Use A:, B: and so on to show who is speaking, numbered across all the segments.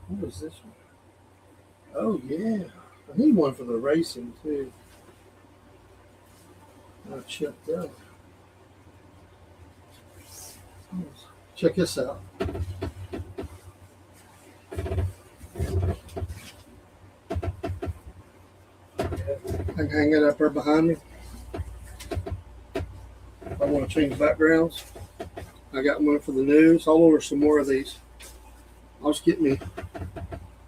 A: What is this one? Oh, yeah. I need one for the racing, too. I'll check that. Check this out. I can hang it up there behind me. If I want to change backgrounds. I got one for the news. I'll order some more of these. I'll just get me a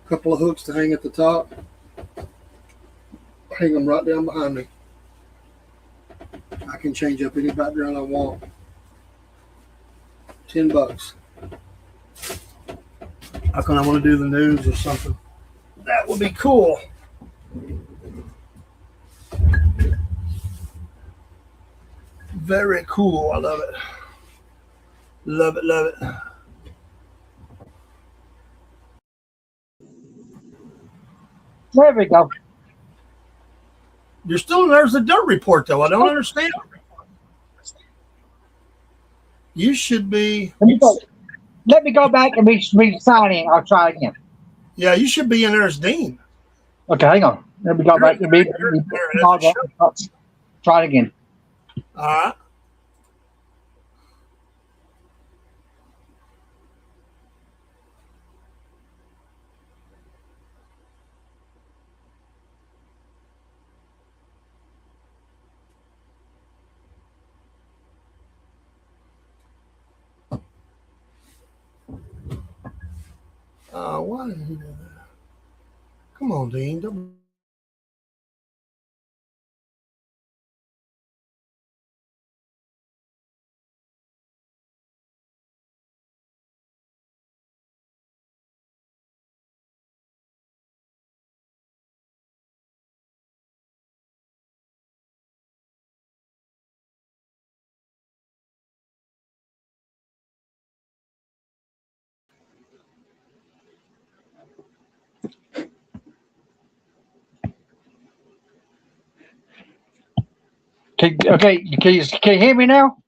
A: couple of hooks to hang at the top. Hang them right down behind me. I can change up any background I want. $10. How can I want to do the news or something? That would be cool. Very cool. I love it. Love it, love it.
B: There we go.
A: You're still there's a dirt report though. I don't understand. You should be.
B: Let me go back and be signing. I'll try again.
A: Yeah, you should be in there as Dean.
B: Okay, hang on. Let me go back and be. Try it again.
A: All right. Why did he do that? Come on, Dean. Don't...
B: Okay, can you hear me now?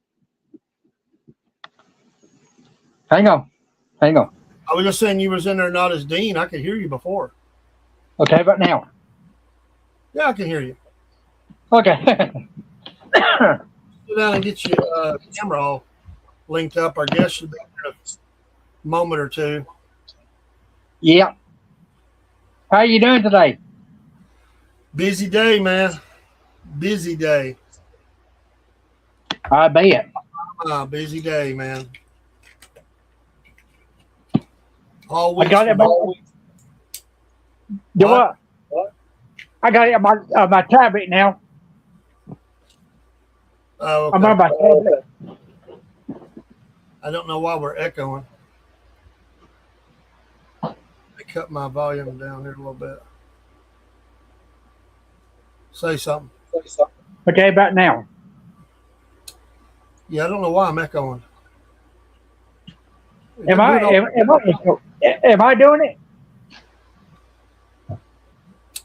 B: Hang on.
A: I was just saying you was in there not as Dean. I could hear you before.
B: Okay, but now?
A: Yeah, I can hear you.
B: Okay.
A: Sit down and get your camera all linked up. Our guest should be in a moment or two.
B: Yeah. How you doing today?
A: Busy day, man. Busy day.
B: I bet.
A: Busy day, man. All week.
B: I got it. Do what? I got it on my tablet now.
A: Oh, okay.
B: I'm on my tablet.
A: I don't know why we're echoing. I cut my volume down here a little bit. Say something.
B: Okay, about now.
A: Yeah, I don't know why I'm echoing.
B: Am I doing it?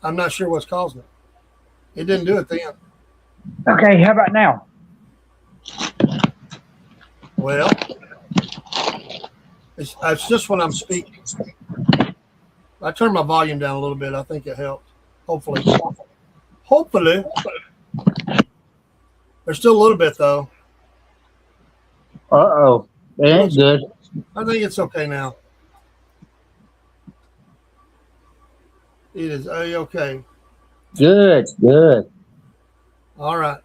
A: I'm not sure what's causing it. It didn't do it then.
B: Okay, how about now?
A: Well, it's just when I'm speaking. I turned my volume down a little bit. I think it helped. Hopefully. There's still a little bit, though.
B: Uh-oh. It ain't good.
A: I think it's okay now. It is A-okay.
B: Good.
A: All right.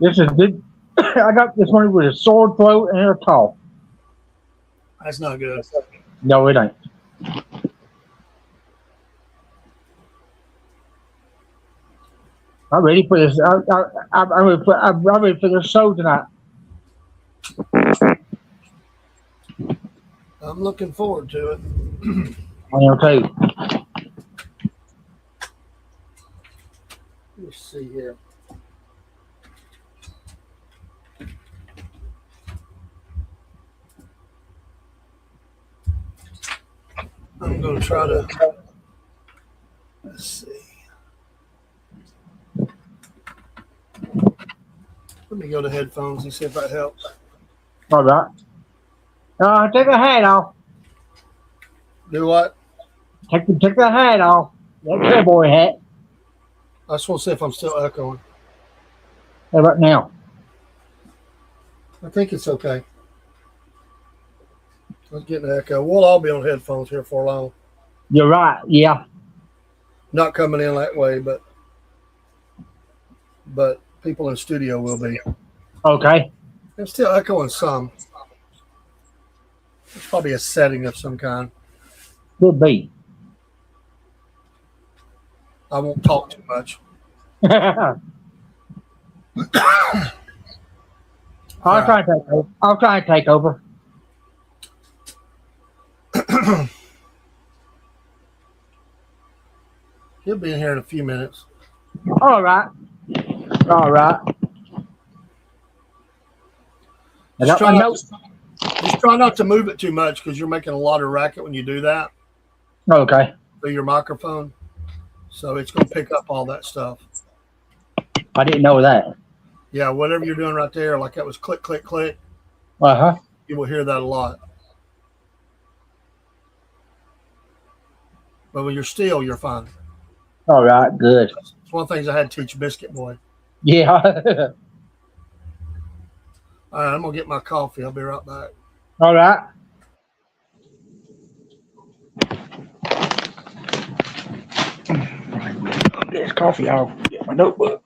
B: This is good. I got this one with a sore throat and a cough.
A: That's not good.
B: No, it ain't. I'm ready for this. I'm ready for this show tonight.
A: I'm looking forward to it.
B: Okay.
A: Let's see here. I'm going to try to, let's see. Let me go to headphones and see if that helps.
B: All right. Take the hat off.
A: Do what?
B: Take the hat off. That cowboy hat.
A: I just want to see if I'm still echoing.
B: How about now?
A: I think it's okay. I was getting an echo. We'll all be on headphones here for long.
B: You're right. Yeah.
A: Not coming in that way, but people in studio will be.
B: Okay.
A: I'm still echoing some. It's probably a setting of some kind.
B: Could be.
A: I won't talk too much.
B: I'll try and take over. I'll try and take over.
A: He'll be in here in a few minutes.
B: All right. All right. I
A: Just
B: got my
A: try,
B: notes.
A: just try not to move it too much because you're making a lot of racket when you do that
B: Okay.
A: through your microphone. So it's going to pick up all that stuff.
B: I didn't know that.
A: Yeah, whatever you're doing right there, like that was click, click, click,
B: Uh-huh.
A: you will hear that a lot. But when you're still, you're fine.
B: All right. Good.
A: It's one of the things I had to teach Biscuit Boy.
B: Yeah.
A: All right, I'm going to get my coffee. I'll be right back.
B: All right. Get this coffee off. Get my notebook.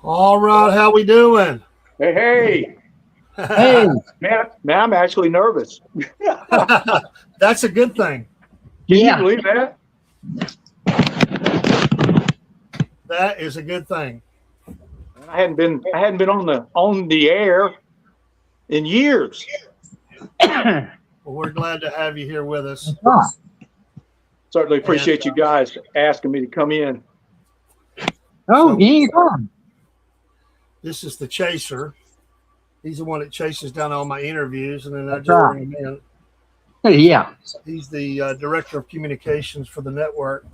A: All right, how we doing?
C: Hey,
B: Hey,
C: man, I'm actually nervous.
A: That's a good thing.
C: Can you
B: yeah.
C: believe that?
A: That is a good thing.
C: I hadn't been on the air in years.
A: Well, we're glad to have you here with us.
C: Certainly appreciate you guys asking me to come in.
B: Oh,
A: So-
B: anytime.
A: This is the chaser. He's the one that chases down all my interviews, and then I
B: That's
A: just
B: right.
A: bring him
B: Hey, yeah.
A: in. He's the director of communications for the network.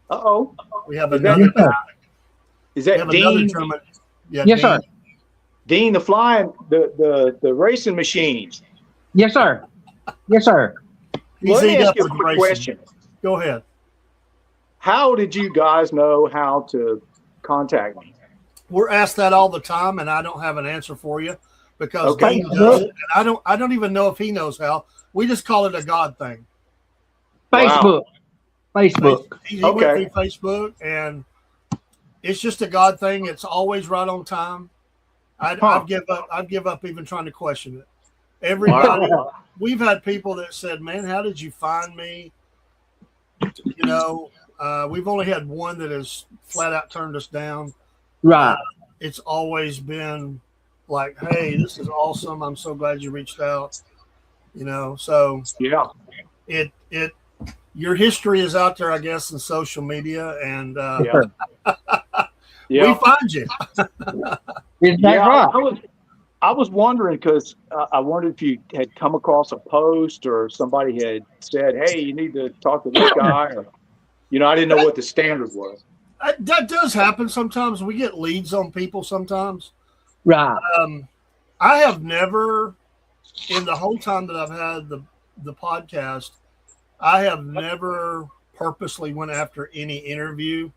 C: Uh-oh.
A: We have
C: Is that-
A: another guy.
C: Is
A: We
C: that
A: have another
C: Dean?
A: gentleman. Yeah,
B: Yes,
A: Dean.
B: sir.
C: Dean, the racing machine.
B: Yes, sir. Yes, sir.
A: He's
C: Let me
A: eat
C: ask
A: up
C: you a
A: with
C: quick
A: racing.
C: question.
A: Go ahead.
C: How did you guys know how to contact me?
A: We're asked that all the time, and I don't have an answer for you because
C: Okay.
A: Dean does it, and I don't even know if he knows how. We just call it a God thing.
B: Facebook. Facebook.
A: He
C: Okay.
A: went through Facebook, and it's just a God thing. It's always right on time. I'd give up even trying to question it. Everybody, we've had people that said, "Man, how did you find me?" You know, we've only had one that has flat out turned us down.
B: Right.
A: It's always been like, "Hey, this is awesome. I'm so glad you reached out." You know, so
C: Yeah.
A: it your history is out there, I guess, in social media, and
C: Yeah. Yeah.
A: we find you.
B: Is that
C: Yeah,
B: right?
C: I was wondering because I wondered if you had come across a post or somebody had said, "Hey, you need to talk to this guy," or I didn't know what the standard was.
A: That does happen sometimes. We get leads on people sometimes.
B: Right.
A: I have never, in the whole time that I've had the podcast, I have never purposely went after any interview.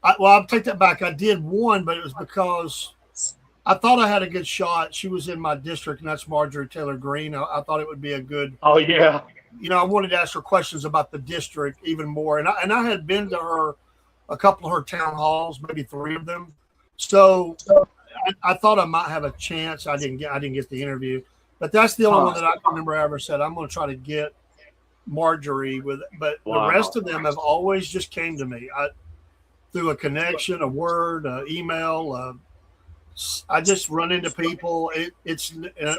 A: I'll take that back. I did one, but it was because I thought I had a good shot. She was in my district, and that's Marjorie Taylor Greene. I thought it would be a good.
C: Oh yeah.
A: I wanted to ask her questions about the district even more, and I had been to her a couple of her town halls, maybe 3 of them. So I thought I might have a chance. I didn't get the interview, but that's the only one that I can remember I ever said I'm going to try to get Marjorie with. But
C: Wow.
A: the rest of them have always just came to me through a connection, a word, email. I just run into people.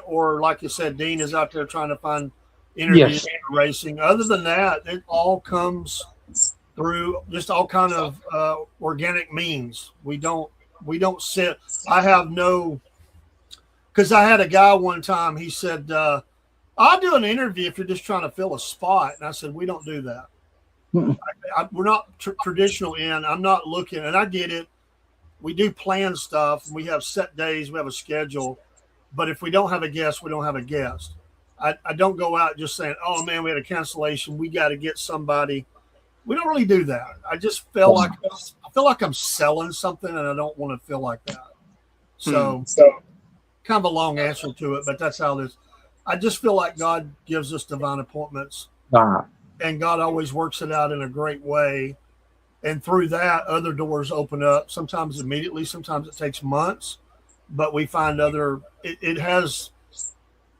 A: Or like you said, Dean is out there trying to find interviews for racing. Other than that, it all comes through just all kind of organic means. We don't sit. I have no, because I had a guy one time. He said, "I'll do an interview if you're just trying to fill a spot," and I said, "We don't do that. We're not traditional in. I'm not looking, and I get it. We do plan stuff. We have set days. We have a schedule. But if we don't have a guest, we don't have a guest. I don't go out just saying, "Oh man, we had a cancellation. We got to get somebody." We don't really do that. I just feel like I'm selling something, and I don't want to feel like that. So kind of a long answer to it, but that's how this. I just feel like God gives us divine appointments,
B: Right.
A: and God always works it out in a great way. And through that, other doors open up. Sometimes immediately, sometimes it takes months, but we find other. It has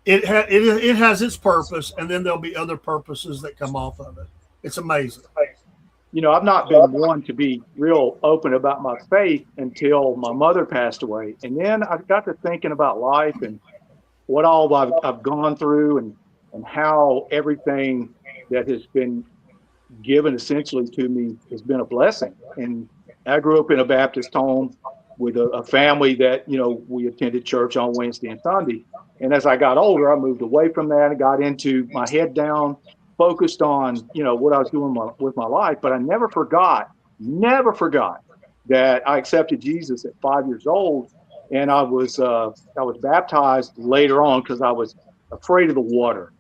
A: its purpose, and then there'll be other purposes that come off of it. It's amazing.
C: I've not been one to be real open about my faith until my mother passed away. And then I got to thinking about life and what all I've gone through and how everything that has been given essentially to me has been a blessing. And I grew up in a Baptist home with a family that, we attended church on Wednesday and Sunday. And as I got older, I moved away from that and got into my head down, focused on, what I was doing with my life. But I never forgot that I accepted Jesus at 5 years old. And I was baptized later on because I was afraid of the water.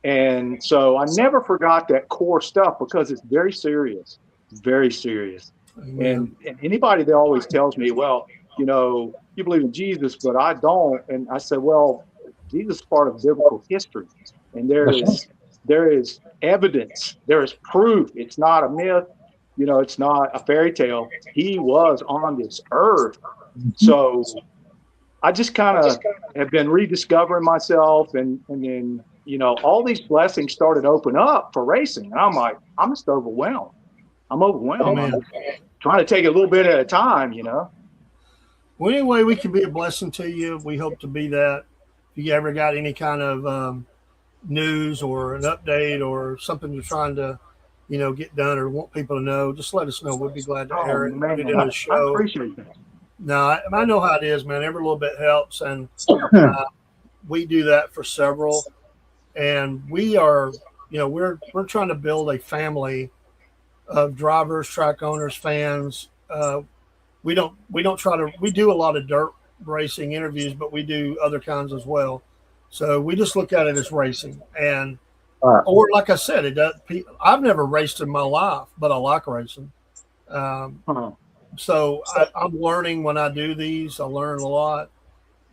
C: And so I never forgot that core stuff because it's very serious, very serious. And anybody that always tells me, well, you believe in Jesus, but I don't. And I said, well, Jesus is part of biblical history. And there is evidence, there is proof. It's not a myth. It's not a fairy tale. He was on this earth. So I just kind of have been rediscovering myself. And then, all these blessings started to open up for racing. And I'm like, I'm just overwhelmed. I'm overwhelmed. I'm trying to take it a little bit at a time,
A: Well, anyway, we can be a blessing to you. We hope to be that. If you ever got any kind of news or an update or something you're trying to, get done or want people to know, just let us know. We'll be glad to air it.
C: Man,
A: Put it in the show.
C: I appreciate that.
A: No, I know how it is, man. Every little bit helps, and we do that for several. And we are, we're trying to build a family of drivers, track owners, fans. We do a lot of dirt racing interviews, but we do other kinds as well. So we just look at it as racing. And or like I said, I've never raced in my life, but I like racing. So I'm learning when I do these. I learn a lot.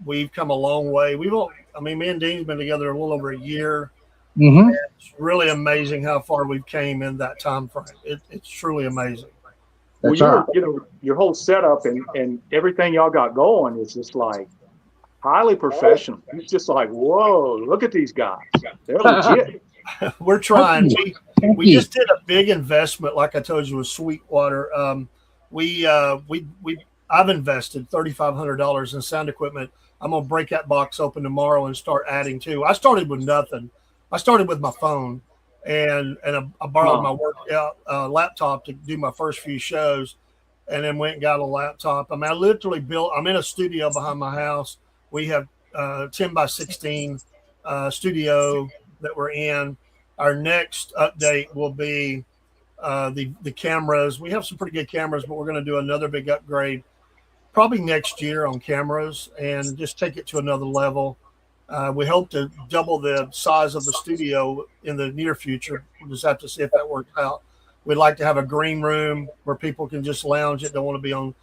A: We've come a long way. Me and Dean's been together a little over a year.
B: Mm-hmm.
A: It's really amazing how far we've came in that time frame. It's truly amazing.
C: Well, your whole setup and everything y'all got going is just like highly professional. It's just like, whoa, look at these guys. They're legit.
A: We're trying. We just did a big investment, like I told you, with Sweetwater. I've invested $3,500 in sound equipment. I'm gonna break that box open tomorrow and start adding to. I started with nothing. I started with my phone, and I borrowed my work laptop to do my first few shows, and then went and got a laptop. I literally built. I'm in a studio behind my house. We have 10 by 16 studio that we're in. Our next update will be the cameras. We have some pretty good cameras, but we're going to do another big upgrade probably next year on cameras and just take it to another level. We hope to double the size of the studio in the near future. We'll just have to see if that works out. We'd like to have a green room where people can just lounge it, don't want to be on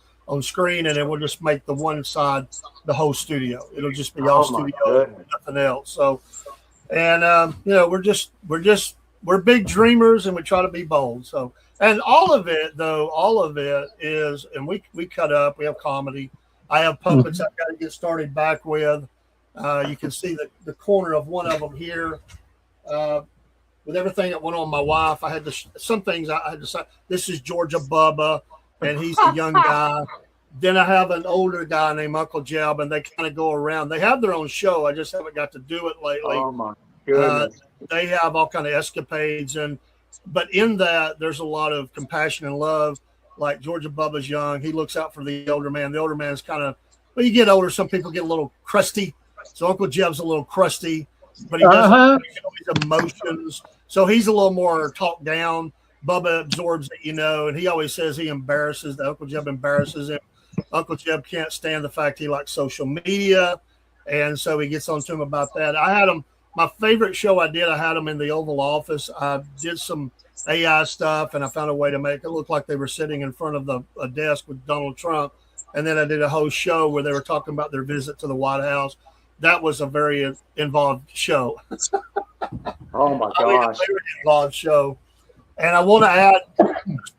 A: screen, and then we'll just make the one side the whole studio. It'll just be all studio, nothing else. So, and we're big dreamers, and we try to be bold. So, and all of it is, and we cut up. We have comedy. I have puppets I've got to get started back with. You can see the corner of one of them here. With everything that went on my wife, I had to some things I had to say. This is Georgia Bubba, and he's a young guy. Then I have an older guy named Uncle Jeb, and they kind of go around. They have their own show. I just haven't got to do it lately.
C: Oh my goodness.
A: They have all kind of escapades, but in that there's a lot of compassion and love. Like Georgia Bubba's young. He looks out for the older man. The older man's kind of, when you get older, some people get a little crusty. So Uncle Jeb's a little crusty, but he doesn't show his emotions. So he's a little more talked down. Bubba absorbs it, and he always says Uncle Jeb embarrasses him. Uncle Jeb can't stand the fact he likes social media, and so he gets on to him about that. I had him, my favorite show I had him in the Oval Office. I did some AI stuff, and I found a way to make it look like they were sitting in front of a desk with Donald Trump. And then I did a whole show where they were talking about their visit to the White House. That was a very involved show.
C: Oh my gosh.
A: A very involved show. And I want to add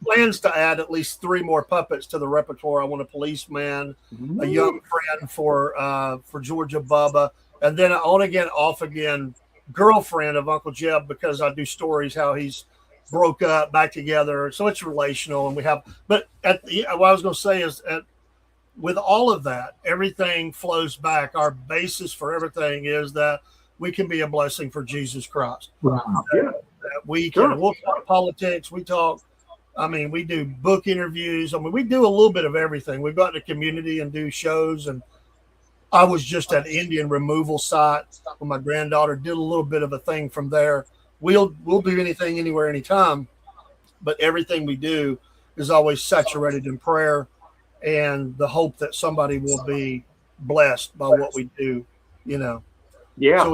A: plans to add at least 3 more puppets to the repertoire. I want a policeman, a young friend for Georgia Bubba, and then an on again, off again girlfriend of Uncle Jeb, because I do stories how he's broke up, back together. So it's relational, and we have. But what I was going to say is, with all of that, everything flows back. Our basis for everything is that we can be a blessing for Jesus Christ.
B: Wow.
A: we can. We'll talk politics. We talk. I mean, we do book interviews. I mean, we do a little bit of everything. We go out in the community and do shows. And I was just at Indian removal site with my granddaughter. Did a little bit of a thing from there. We'll do anything, anywhere, anytime. But everything we do is always saturated in prayer and the hope that somebody will be blessed by what we do. You know.
C: Yeah.
A: So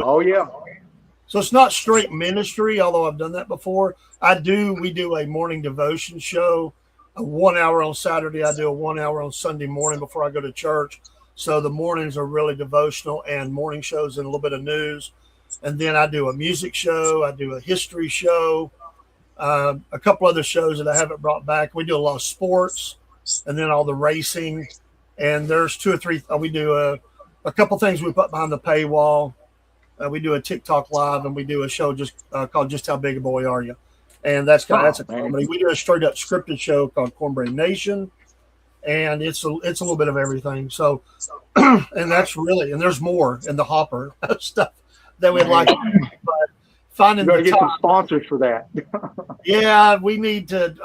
A: So it's not straight ministry, although I've done that before. We do a morning devotion show, a 1 hour on Saturday. I do a 1 hour on Sunday morning before I go to church. So the mornings are really devotional and morning shows and a little bit of news. And then I do a music show. I do a history show, a couple other shows that I haven't brought back. We do a lot of sports and then all the racing. And there's 2 or 3. We do a couple things we put behind the paywall. We do a TikTok live, and we do a show just called "Just How Big a Boy Are You," and that's a comedy. We do a straight up scripted show called Cornbread Nation, and it's a little bit of everything. So, and that's really, and there's more in the hopper stuff that we'd like. But finding
C: you got to get some sponsors for that.
A: Yeah, we need to.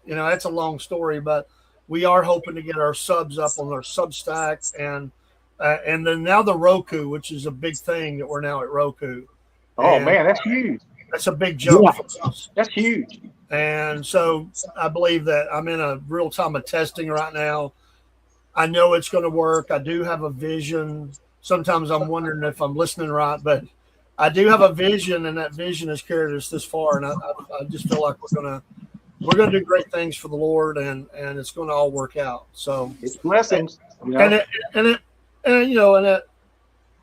A: That's a long story, but we are hoping to get our subs up on our Substack and then now the Roku, which is a big thing that we're now at Roku.
C: Oh, man, that's huge.
A: That's a big jump for us.
C: That's huge.
A: And so I believe that I'm in a real time of testing right now. I know it's going to work. I do have a vision. Sometimes I'm wondering if I'm listening right, but I do have a vision, and that vision has carried us this far. And I just feel like we're going to do great things for the Lord, and it's going to all work out. So
C: it's blessings.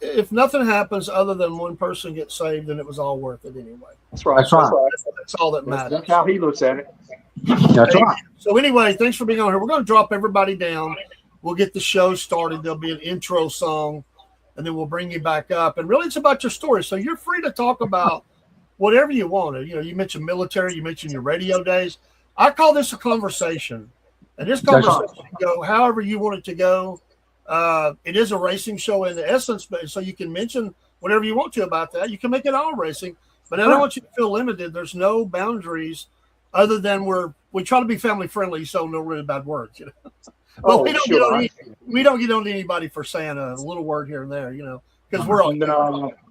A: If nothing happens other than one person gets saved, then it was all worth it anyway.
C: That's right.
A: That's all that matters.
C: That's how he looks at it.
B: That's right.
A: So anyway, thanks for being on here. We're going to drop everybody down. We'll get the show started. There'll be an intro song, and then we'll bring you back up. And really, it's about your story. So you're free to talk about whatever you want. You mentioned military. You mentioned your radio days. I call this a conversation. And this conversation can go however you want it to go. It is a racing show in the essence, but so you can mention whatever you want to about that. You can make it all racing, but I don't want you to feel limited. There's no boundaries other than we try to be family friendly, so no really bad words, But we don't get on anybody for saying a little word here and there, because we're all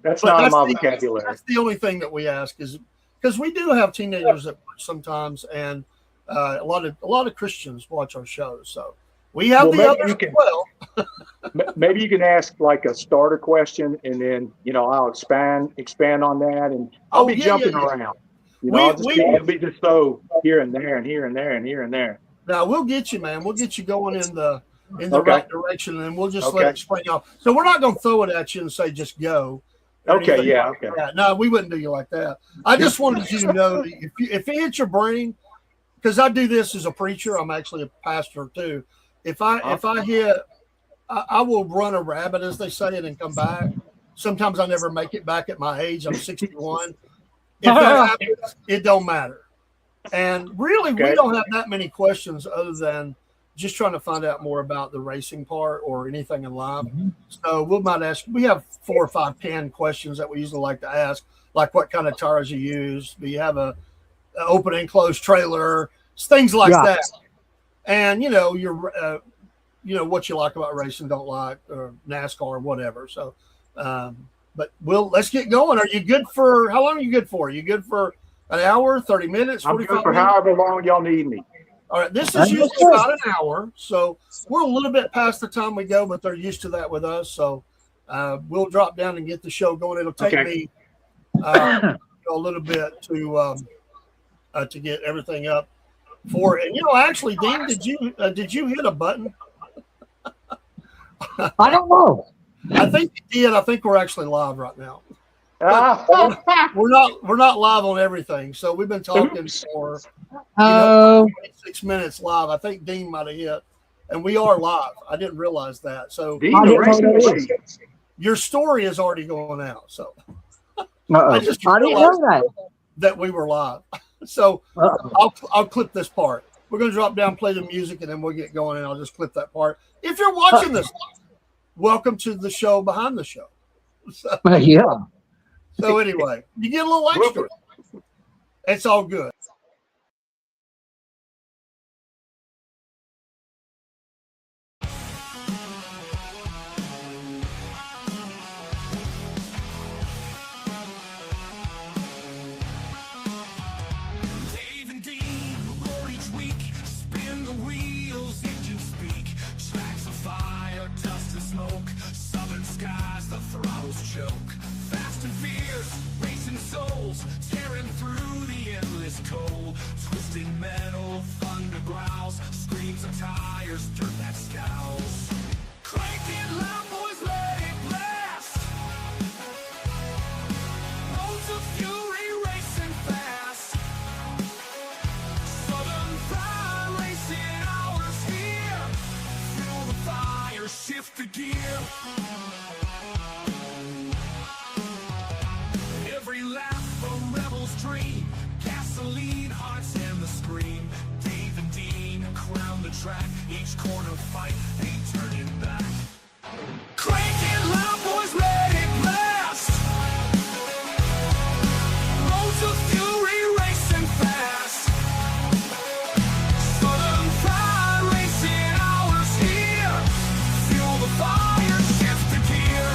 C: that's not my vocabulary.
A: That's the only thing that we ask is because we do have teenagers that watch sometimes, and a lot of Christians watch our shows, so. We have the others as well.
C: Maybe you can ask like a starter question, and then I'll expand on that, and I'll be jumping around. It'll be just so here and there and here and there and here and there.
A: Now we'll get you, man. We'll get you going in the right direction, and we'll just let it spring off. So we're not going to throw it at you and say just go.
C: Okay. Yeah. Okay.
A: No, we wouldn't do you like that. I just wanted you to know that if it hits your brain, because I do this as a preacher. I'm actually a pastor too. If I hit, I will run a rabbit, as they say, and then come back. Sometimes I never make it back at my age. I'm 61. If that happens, it don't matter. And really, we don't have that many questions other than just trying to find out more about the racing part or anything in life. Mm-hmm. So we might ask. We have 4 or 5 canned questions that we usually like to ask, like what kind of tires you use. Do you have an open and closed trailer? Things like that. And what you like about racing, don't like, or NASCAR or whatever. So, but let's get going. Are you good for how long are you good for? Are you good for an hour, 30 minutes, 45
C: I'm good for
A: minutes?
C: however long y'all need me.
A: All right, this is usually about an hour, so we're a little bit past the time we go, but they're used to that with us. So we'll drop down and get the show going. It'll take me a little bit to get everything up. Actually, Dean, did you hit a button?
B: I don't know.
A: I think you did. I think we're actually live right now. We're not live on everything, so we've been talking for 26 minutes live. I think Dean might have hit, and we are live. I didn't realize that. So your story is already going out. So I just realized that we were live. So I'll clip this part. We're going to drop down, play the music, and then we'll get going, and I'll just clip that part. If you're watching this, welcome to the show behind the show. So anyway, you get a little extra. It's all good.
D: Dave and Dean roar each week, spin the wheels into speak. Tracks of fire, dust and smoke, southern skies, the throttles choke. Fast and fierce, racing souls, tearing through the endless cold. Twisting metal, thunder growls, screams of tires, dirt that scowls. Crank it loud, boys, let it blast. Roads of fury racing fast. Southern pride racing hours here. Feel the fire, shift the gear. Every laugh a rebel's dream. Gasoline, hearts and the scream. Dave and Dean crown the track. Each corner fight, ain't turning back. Crank it loud, boys, let it blast. Roads of fury racing fast. Southern pride racing hours here. Feel the fire, shift the gear.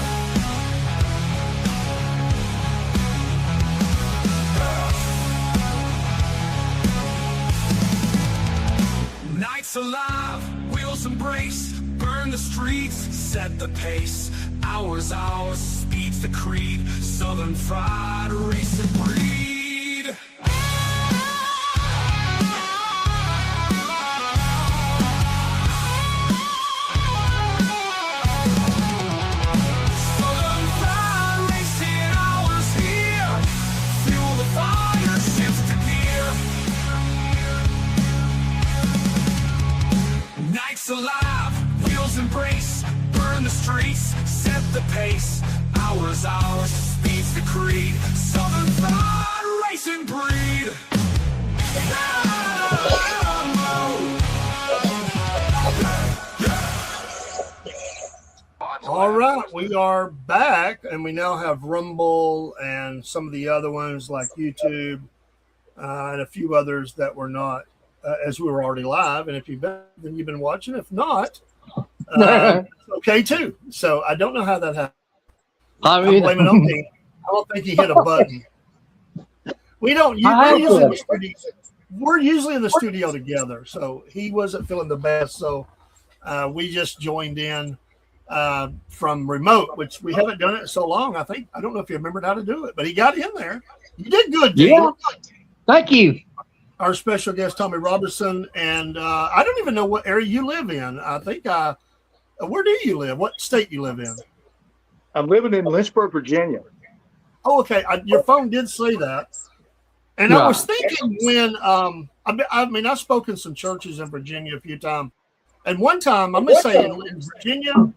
D: Nights alive, wheels embrace, burn the streets, set the pace. Hours, speed's the creed. Southern fried racing breed. Southern fried racing hours here. Fuel the fire, shift the gear. Nights alive, wheels embrace, burn the streets, set the pace. Hours, speed's the creed. Southern fried racing breed.
A: All right, we are back, and we now have Rumble and some of the other ones like YouTube and a few others that were not, as we were already live. And if you've been, then you've been watching. If not, it's okay too. So I don't know how that happened. I'm blaming on Dean. I don't think he hit a button. We don't. We're usually in the studio together, so he wasn't feeling the best. So we just joined in from remote, which we haven't done it in so long. I don't know if you remembered how to do it, but he got in there. You did good, Dean.
B: Yeah. Thank you.
A: Our special guest, Tommy Roberson, and I don't even know what area you live in. I think where do you live? What state you live in?
C: I'm living in Lynchburg, Virginia.
A: Oh, okay. Your phone did say that. And I was thinking when I've spoken some churches in Virginia a few times. And one time, I'm going to say in Virginia,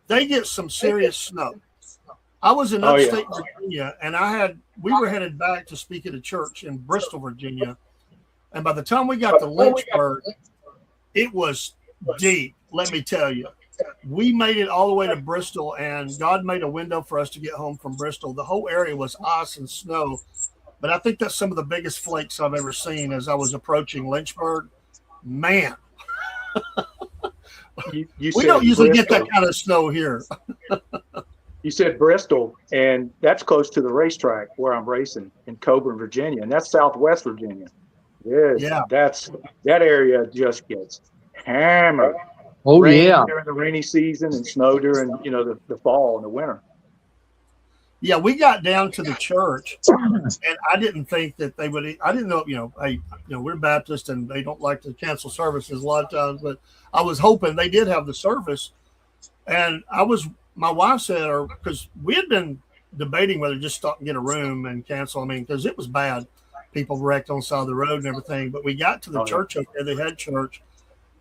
A: they get some serious snow. I was in upstate Virginia, and we were headed back to speak at a church in Bristol, Virginia. And by the time we got to Lynchburg, it was deep, let me tell you. We made it all the way to Bristol, and God made a window for us to get home from Bristol. The whole area was ice and snow. But I think that's some of the biggest flakes I've ever seen as I was approaching Lynchburg. Man.
C: You
A: we don't usually get that kind of snow here.
C: You said Bristol, and that's close to the racetrack where I'm racing in Coburn, Virginia, and that's Southwest Virginia. Yes,
A: yeah,
C: that area just gets hammered.
B: Oh,
C: Rain during the rainy season and snow during the fall and the winter.
A: Yeah, we got down to the church, and I didn't think that they would. I didn't know, we're Baptist, and they don't like to cancel services a lot of times. But I was hoping they did have the service, and my wife said, because we had been debating whether to just stop and get a room and cancel. I mean, because it was bad. People wrecked on the side of the road and everything. But we got to the church up there. They had church.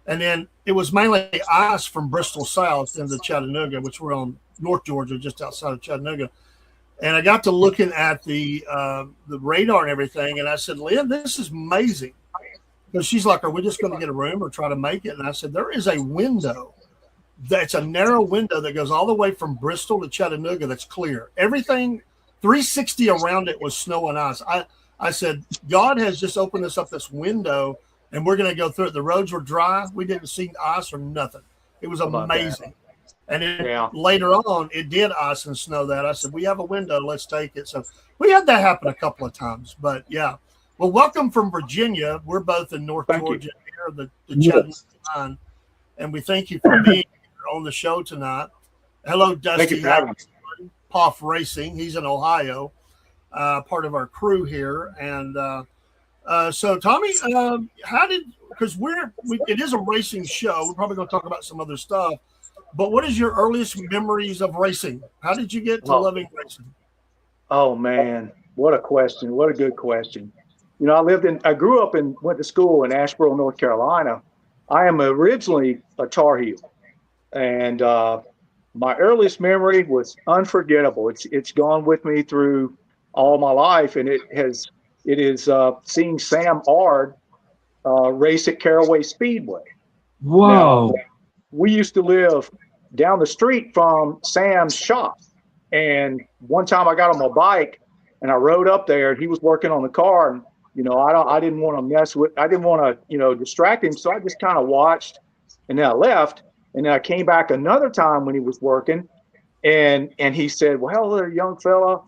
A: And then it was mainly ice from Bristol south into Chattanooga, which we're on North Georgia, just outside of Chattanooga. And I got to looking at the radar and everything. And I said, Lynn, this is amazing. Because she's like, are we just going to get a room or try to make it? And I said, there is a window. That's a narrow window that goes all the way from Bristol to Chattanooga that's clear. Everything 360 around it was snow and ice. I said, God has just opened us up this window, and we're going to go through it. The roads were dry. We didn't see ice or nothing. It was
C: How about that?
A: amazing. And
C: Yeah.
A: later on, it did ice and snow that. I said, we have a window. Let's take it. So we had that happen a couple of times. But, yeah. Well, welcome from Virginia. We're both in North
C: Thank
A: Georgia here, the
B: Yes.
A: Chattanooga line. And we thank you for being here on the show tonight. Hello,
C: Thank you
A: Dusty
C: for having me.
A: Poff Racing. He's in Ohio, part of our crew here. And so, Tommy, because it is a racing show. We're probably going to talk about some other stuff. But what is your earliest memories of racing? How did you get to loving racing?
C: Oh man, what a question. What a good question. You know, I grew up and went to school in Asheboro, North Carolina. I am originally a Tar Heel. And my earliest memory was unforgettable. It's gone with me through all my life. And it is seeing Sam Ard race at Caraway Speedway.
B: Whoa.
C: Now, we used to live down the street from Sam's shop. And one time I got on my bike and I rode up there and he was working on the car. And, you know, I didn't want to distract him. So I just kind of watched and then I left. And then I came back another time when he was working and he said, well, hello there, young fella.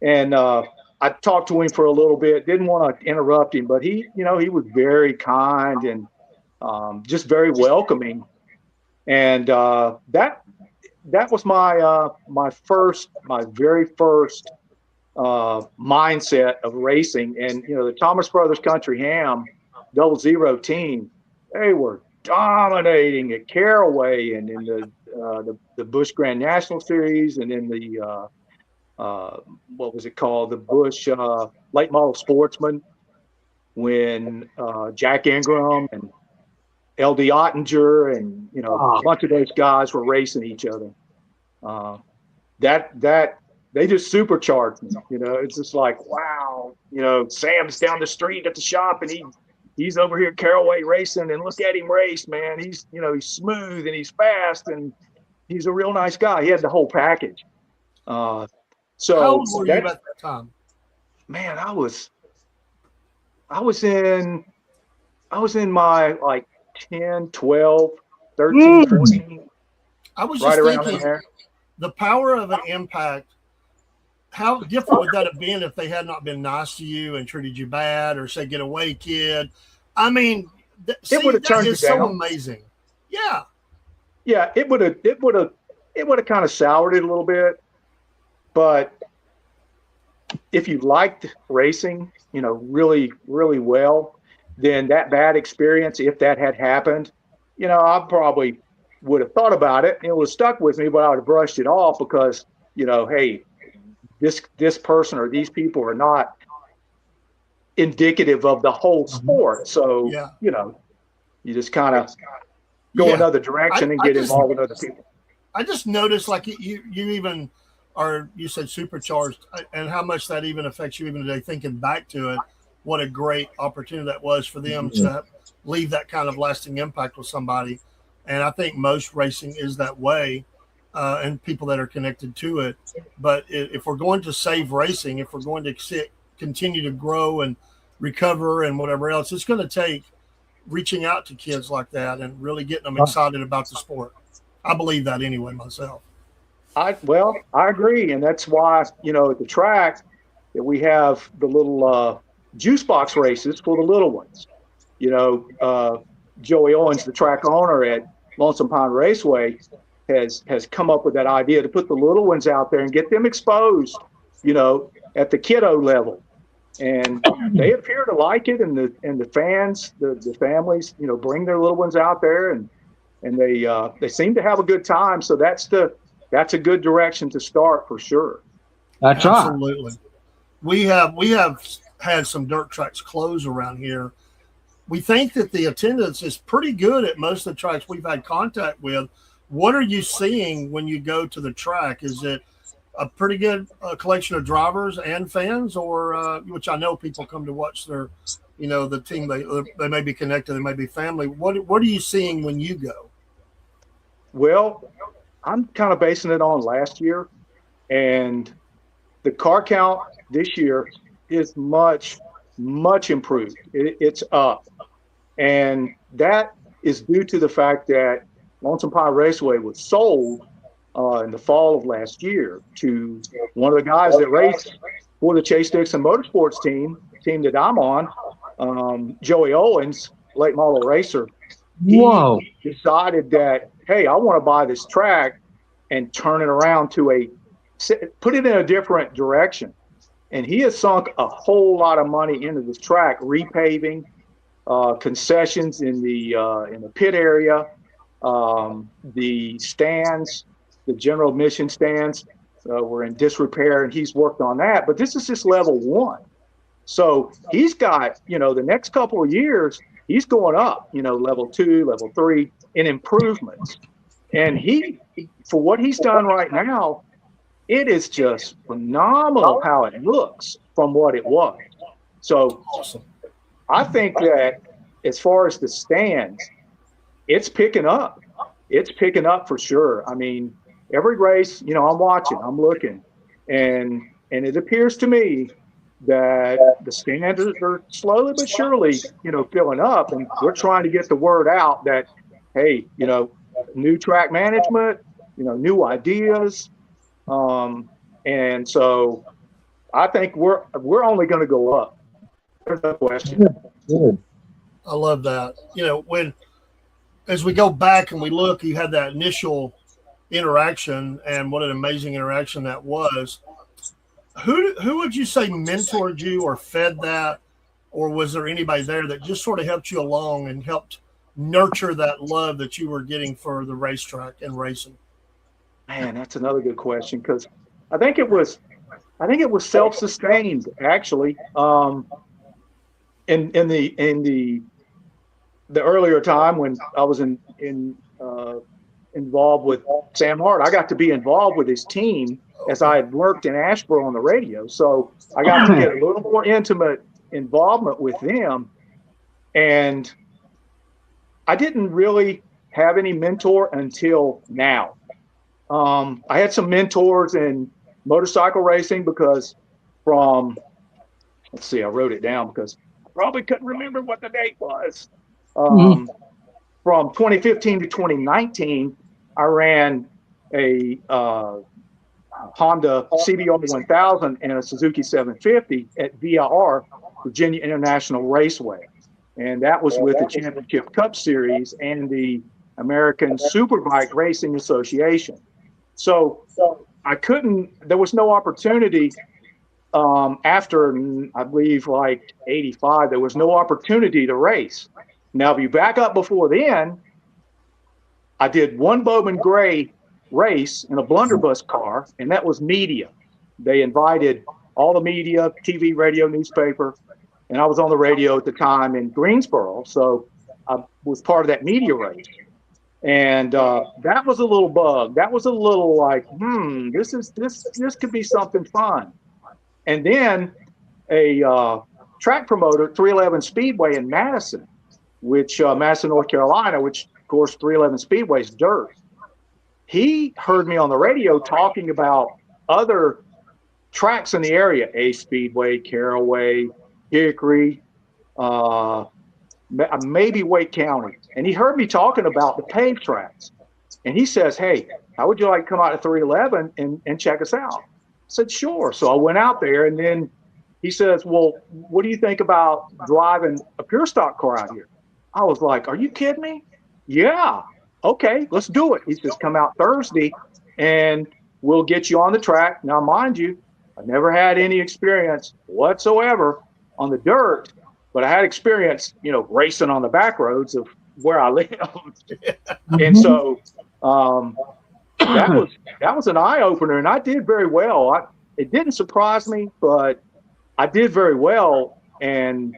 C: And I talked to him for a little bit, didn't want to interrupt him, but he was very kind and just very welcoming. And that was my very first mindset of racing. And the Thomas Brothers Country Ham 00 team, they were dominating at Caraway and in the Busch Grand National Series and in the what was it called, the Busch Late Model Sportsman, when Jack Ingram and L.D. Ottinger and a bunch of those guys were racing each other. That they just supercharged me. It's just like, wow, Sam's down the street at the shop and he's over here Caraway racing, and look at him race, man. He's he's smooth and he's fast and he's a real nice guy. He had the whole package. So
A: how old were you at that time?
C: Man, I was in my like 10, 12, 13, 14.
A: I was
C: right
A: just
C: around
A: thinking
C: there.
A: The power of an impact. How different would that have been if they had not been nice to you and treated you bad, or say, "Get away, kid"? I mean,
C: it would have turned you down.
A: So amazing. Yeah.
C: Yeah, it would have kind of soured it a little bit. But if you liked racing, really, really well, then that bad experience, if that had happened, I probably would have thought about it and it would have stuck with me, but I would have brushed it off because, hey, this person or these people are not indicative of the whole sport. So,
A: yeah.
C: You just kind of go another direction and get involved with other people.
A: I just noticed, like, you even are, you said supercharged, and how much that even affects you even today, thinking back to it, what a great opportunity that was for them to leave that kind of lasting impact with somebody. And I think most racing is that way, and people that are connected to it. But if we're going to save racing, if we're going to continue to grow and recover and whatever else, it's going to take reaching out to kids like that and really getting them excited about the sport. I believe that anyway myself.
C: I agree. And that's why, at the track that we have the little juice box races for the little ones. Joey Owens, the track owner at Lonesome Pine Raceway, has come up with that idea to put the little ones out there and get them exposed, at the kiddo level. And they appear to like it, and the fans, the families, bring their little ones out there, and they seem to have a good time. So that's a good direction to start for sure.
B: That's right.
A: Absolutely. We have had some dirt tracks close around here. We think that the attendance is pretty good at most of the tracks we've had contact with. What are you seeing when you go to the track? Is it a pretty good collection of drivers and fans, or which I know people come to watch their, the team, they may be connected, they may be family. What are you seeing when you go?
C: Well, I'm kind of basing it on last year, and the car count this year is much much improved. It's up. And that is due to the fact that Lonesome Pine Raceway was sold in the fall of last year to one of the guys that raced for the Chase Dixon Motorsports team that I'm on, Joey Owens, late model racer.
B: Whoa.
C: He decided that, hey, I want to buy this track and turn it around put it in a different direction. And he has sunk a whole lot of money into this track, repaving, concessions in the pit area, the stands, the general admission stands were in disrepair, and he's worked on that. But this is just level one. So he's got, the next couple of years, he's going up, level 2, level 3 in improvements. And he, for what he's done right now, it is just phenomenal how it looks from what it was. So
A: Awesome.
C: I think that as far as the stands, it's picking up. It's picking up for sure. I mean, every race, I'm watching, I'm looking, and it appears to me that the stands are slowly but surely, filling up, and we're trying to get the word out that, hey, new track management, new ideas, and so I think we're only going to go up. There's no question.
B: Good.
A: I love that. As we go back and we look, you had that initial interaction, and what an amazing interaction that was. Who would you say mentored you or fed that, or was there anybody there that just sort of helped you along and helped nurture that love that you were getting for the racetrack and racing?
C: Man, that's another good question, because I think it was self-sustained, actually. In the earlier time when I was involved with Sam Hart, I got to be involved with his team as I had worked in Asheboro on the radio. So I got to get a little more intimate involvement with them. And I didn't really have any mentor until now. I had some mentors in motorcycle racing because I wrote it down because I probably couldn't remember what the date was. From 2015 to 2019, I ran a Honda CBR 1000 and a Suzuki 750 at VIR, Virginia International Raceway. And that was with the Championship Cup Series and the American Superbike Racing Association. So there was no opportunity after, I believe, like 85, there was no opportunity to race. Now, if you back up before then, I did one Bowman Gray race in a blunderbuss car, and that was media. They invited all the media, TV, radio, newspaper, and I was on the radio at the time in Greensboro, so I was part of that media race. And that was a little bug. That was a little like, this could be something fun. And then a track promoter, 311 Speedway in Madison, Madison, North Carolina, which of course 311 Speedway is dirt. He heard me on the radio talking about other tracks in the area, A Speedway, Caraway, Hickory, maybe Wake County. And he heard me talking about the paved tracks. And he says, hey, how would you like to come out to 311 and check us out? I said, sure. So I went out there, and then he says, well, what do you think about driving a pure stock car out here? I was like, are you kidding me? Yeah. Okay, let's do it. He says, come out Thursday and we'll get you on the track. Now, mind you, I never had any experience whatsoever on the dirt, but I had experience, racing on the back roads of where I lived. And so that was an eye opener, and I did very well. It didn't surprise me, but I did very well. And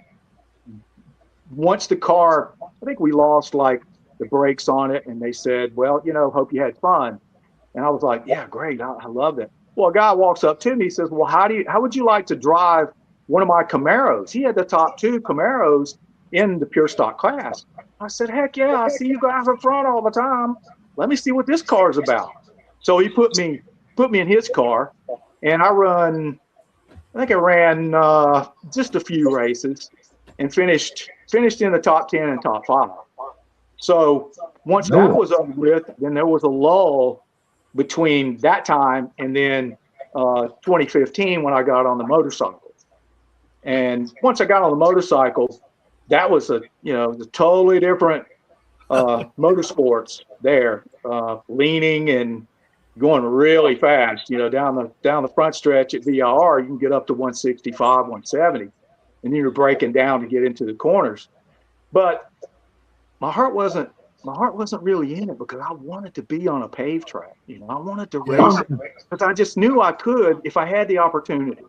C: once the car, I think we lost like the brakes on it, and they said, well, hope you had fun. And I was like, yeah, great. I loved it. Well, a guy walks up to me, he says, well, how would you like to drive one of my Camaros? He had the top 2 Camaros in the pure stock class. I said, heck yeah, I see you guys up front all the time. Let me see what this car's about. So he put me in his car, and I run I think I ran just a few races and finished in the top 10 and top 5. So once that was over with, then there was a lull between that time and then 2015 when I got on the motorcycle. And once I got on the motorcycle, that was a totally different motorsports there, leaning and going really fast. Down the front stretch at VIR, you can get up to 165, 170, and then you're breaking down to get into the corners. But my heart wasn't really in it because I wanted to be on a paved track. I wanted to race because I just knew I could if I had the opportunity.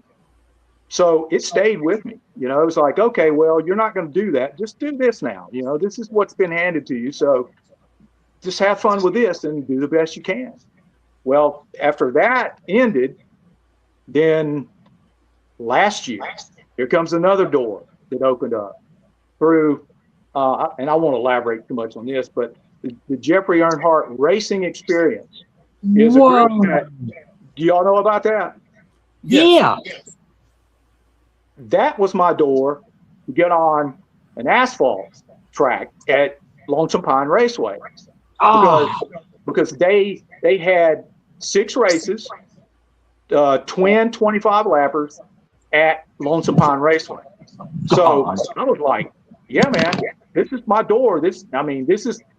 C: So it stayed with me. It was like, okay, well, you're not going to do that. Just do this now. This is what's been handed to you. So just have fun with this and do the best you can. Well, after that ended, then last year, here comes another door that opened up through, and I won't elaborate too much on this, but the Jeffrey Earnhardt Racing Experience is a group that, do y'all know about that?
B: Yeah.
C: That was my door to get on an asphalt track at Lonesome Pine Raceway. Because they had 6 races, twin 25 lappers at Lonesome Pine Raceway. So I was like, yeah, man, this is my door. It's not,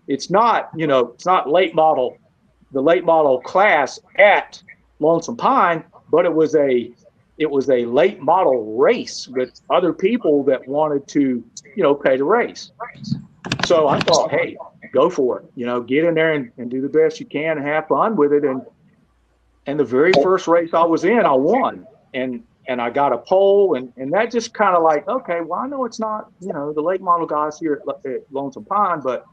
C: it's not the late model class at Lonesome Pine, but it was a late model race with other people that wanted to, pay to race. So I thought, hey, go for it, get in there and do the best you can and have fun with it. And the very first race I was in, I won and I got a pole and that just kind of like, okay, well, I know it's not, the late model guys here at Lonesome Pine, but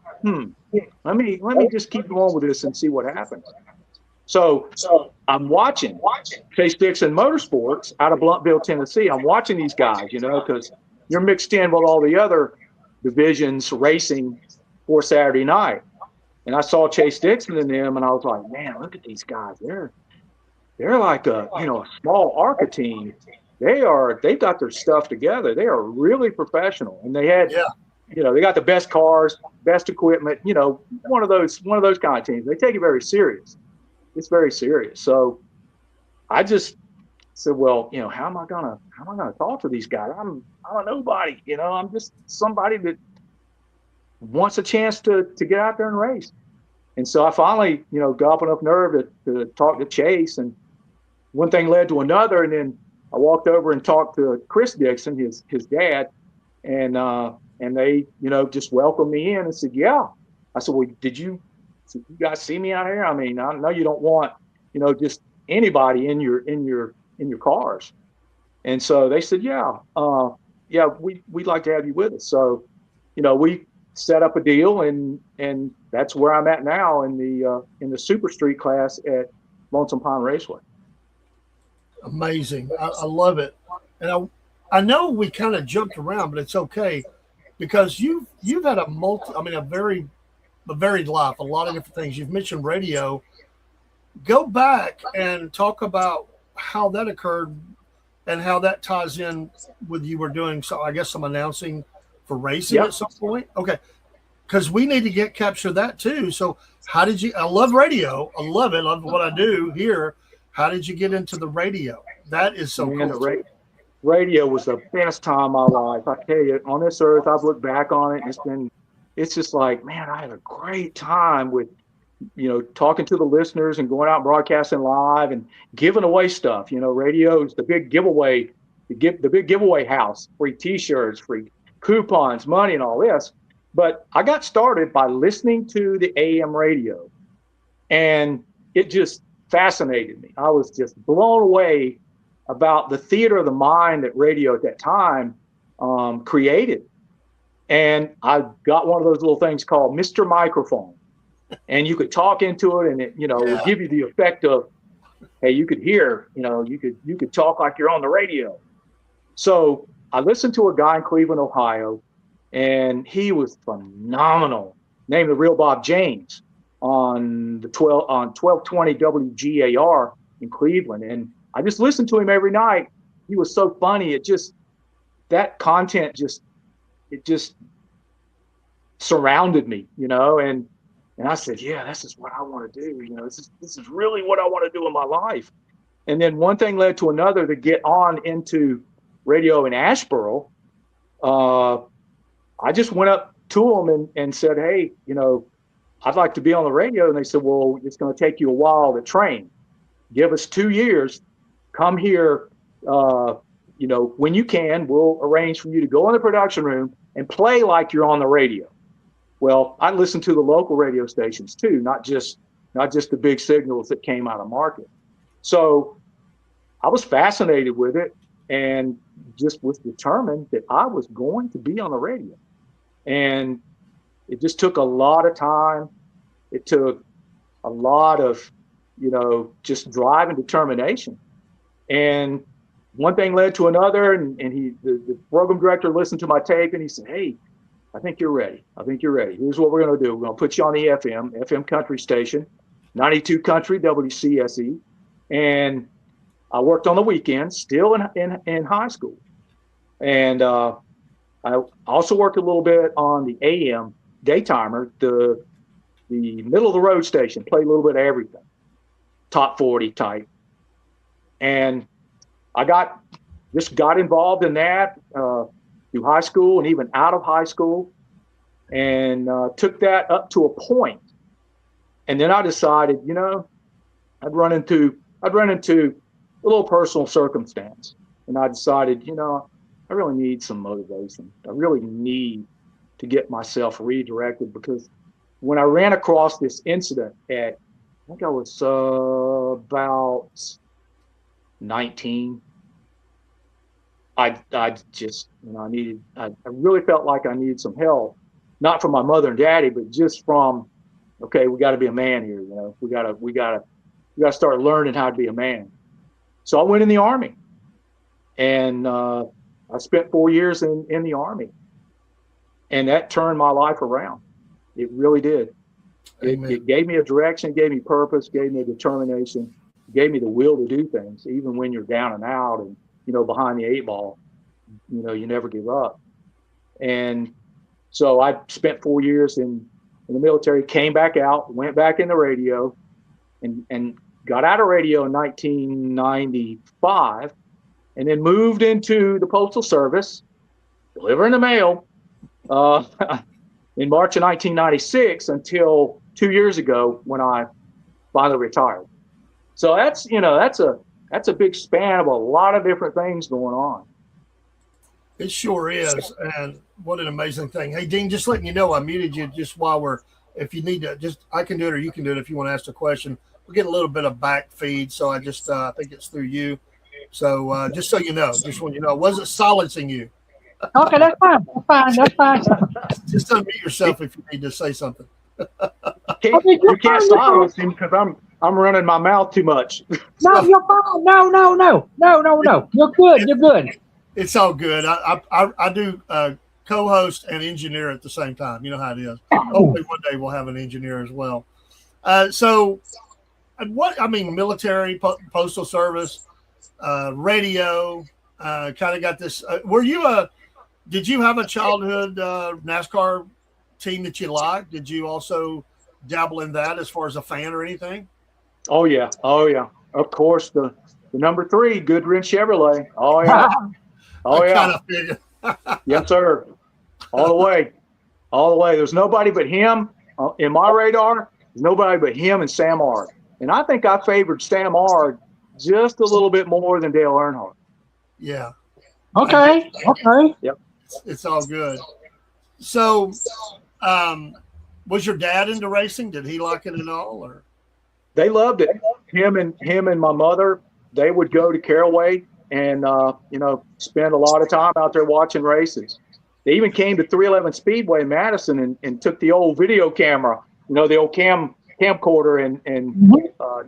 C: let me just keep going with this and see what happens. So I'm watching Chase Dixon Motorsports out of Bluntbill, Tennessee. I'm watching these guys, because you're mixed in with all the other divisions racing for Saturday night. And I saw Chase Dixon in them, and I was like, man, look at these guys. They're like a small ARCA team. They've got their stuff together. They are really professional, and they had they got the best cars, best equipment. One of those kind of teams. They take it very serious. It's very serious. So I just said, well, how am I gonna talk to these guys? I'm a nobody. I'm just somebody that wants a chance to get out there and race. And so I finally, got up enough nerve to talk to Chase, and one thing led to another. And then I walked over and talked to Chris Dixon, his dad, and they, just welcomed me in and said, yeah. I said, well, did you guys see me out here? I mean, I know you don't want, just anybody in your cars. And so they said, we'd like to have you with us. So, we set up a deal, and that's where I'm at now in the Super Street class at Lonesome Pine Raceway.
A: Amazing. I love it. And I know we kind of jumped around, but it's okay because you've had a varied life, a lot of different things. You've mentioned radio. Go back and talk about how that occurred and how that ties in with you were doing some announcing for racing at some point. Okay. Because we need to capture that too. So how did you, I love radio. I love it. I love what I do here. How did you get into the radio? That is so cool.
C: Radio was the best time of my life. I tell you, on this earth, I've looked back on it and it's just like, man, I had a great time with, talking to the listeners and going out and broadcasting live and giving away stuff. Radio is the big giveaway, the big giveaway house, free T-shirts, free coupons, money, and all this. But I got started by listening to the AM radio, and it just fascinated me. I was just blown away about the theater of the mind that radio at that time created. And I got one of those little things called Mr. Microphone, and you could talk into it, and it, would give you the effect of, hey, you could hear, you could talk like you're on the radio. So I listened to a guy in Cleveland, Ohio, and he was phenomenal, named the Real Bob James, on 1220 WGAR in Cleveland. And I just listened to him every night, he was so funny. That content just surrounded me, and I said, yeah, this is what I want to do. This is really what I want to do in my life. And then one thing led to another to get on into radio in Asheboro. I just went up to them and said, hey, I'd like to be on the radio. And they said, well, it's going to take you a while to train. Give us 2 years. Come here, when you can. We'll arrange for you to go in the production room and play like you're on the radio. Well, I listened to the local radio stations too, not just the big signals that came out of market. So I was fascinated with it and just was determined that I was going to be on the radio. And it just took a lot of time. It took a lot of, just drive and determination. And one thing led to another. And the program director listened to my tape and he said, hey, I think you're ready. Here's what we're going to do. We're going to put you on the FM country station, 92 country WCSE. And I worked on the weekends, still in high school. And I also worked a little bit on the AM daytimer, the middle of the road station, played a little bit of everything, top 40 type. And I got involved in that through high school and even out of high school, and took that up to a point. And then I decided, I'd run into a little personal circumstance, and I decided, I really need some motivation. I really need to get myself redirected, because when I ran across this incident I think I was about 19, I just, I really felt like I needed some help, not from my mother and daddy, but just from, okay, we got to be a man here. We got to start learning how to be a man. So I went in the Army, and I spent 4 years in the Army, and that turned my life around. It really did. It gave me a direction, gave me purpose, gave me a determination, gave me the will to do things, even when you're down and out and, behind the 8 ball, you never give up. And so I spent 4 years in the military, came back out, went back in the radio, and got out of radio in 1995, and then moved into the Postal Service, delivering the mail, in March of 1996 until 2 years ago when I finally retired. So that's a big span of a lot of different things going on.
A: It sure is. And what an amazing thing. Hey, Dean, just letting you know, I muted you just while if you need to, I can do it or you can do it if you want to ask a question. We get a little bit of back feed, so I just I think it's through you. So just so you know, just when you know, I wasn't silencing you.
B: Okay, that's fine. That's fine.
A: Just unmute yourself if you need to say something.
C: You can't silence him because I'm running my mouth too much.
B: No, you're fine. No. You're good. You're good.
A: It's all good. I do co-host and engineer at the same time. You know how it is. Hopefully one day we'll have an engineer as well. Military, postal service, radio, kind of got this. Did you have a childhood NASCAR team that you liked? Did you also dabble in that as far as a fan or anything?
C: Oh yeah. Of course, the number 3 Goodwin Chevrolet. Oh yeah. Oh yeah. Yes, sir. All the way. There's nobody but him in my radar. There's nobody but him and Sam Ard. And I think I favored Sam Ard just a little bit more than Dale Earnhardt.
A: Yeah.
B: Okay.
C: Yep.
A: It's all good. So, was your dad into racing? Did he like it at all, or?
C: They loved it. Him and my mother, they would go to Caraway and spend a lot of time out there watching races. They even came to 311 Speedway in Madison and took the old video camera, the old camcorder and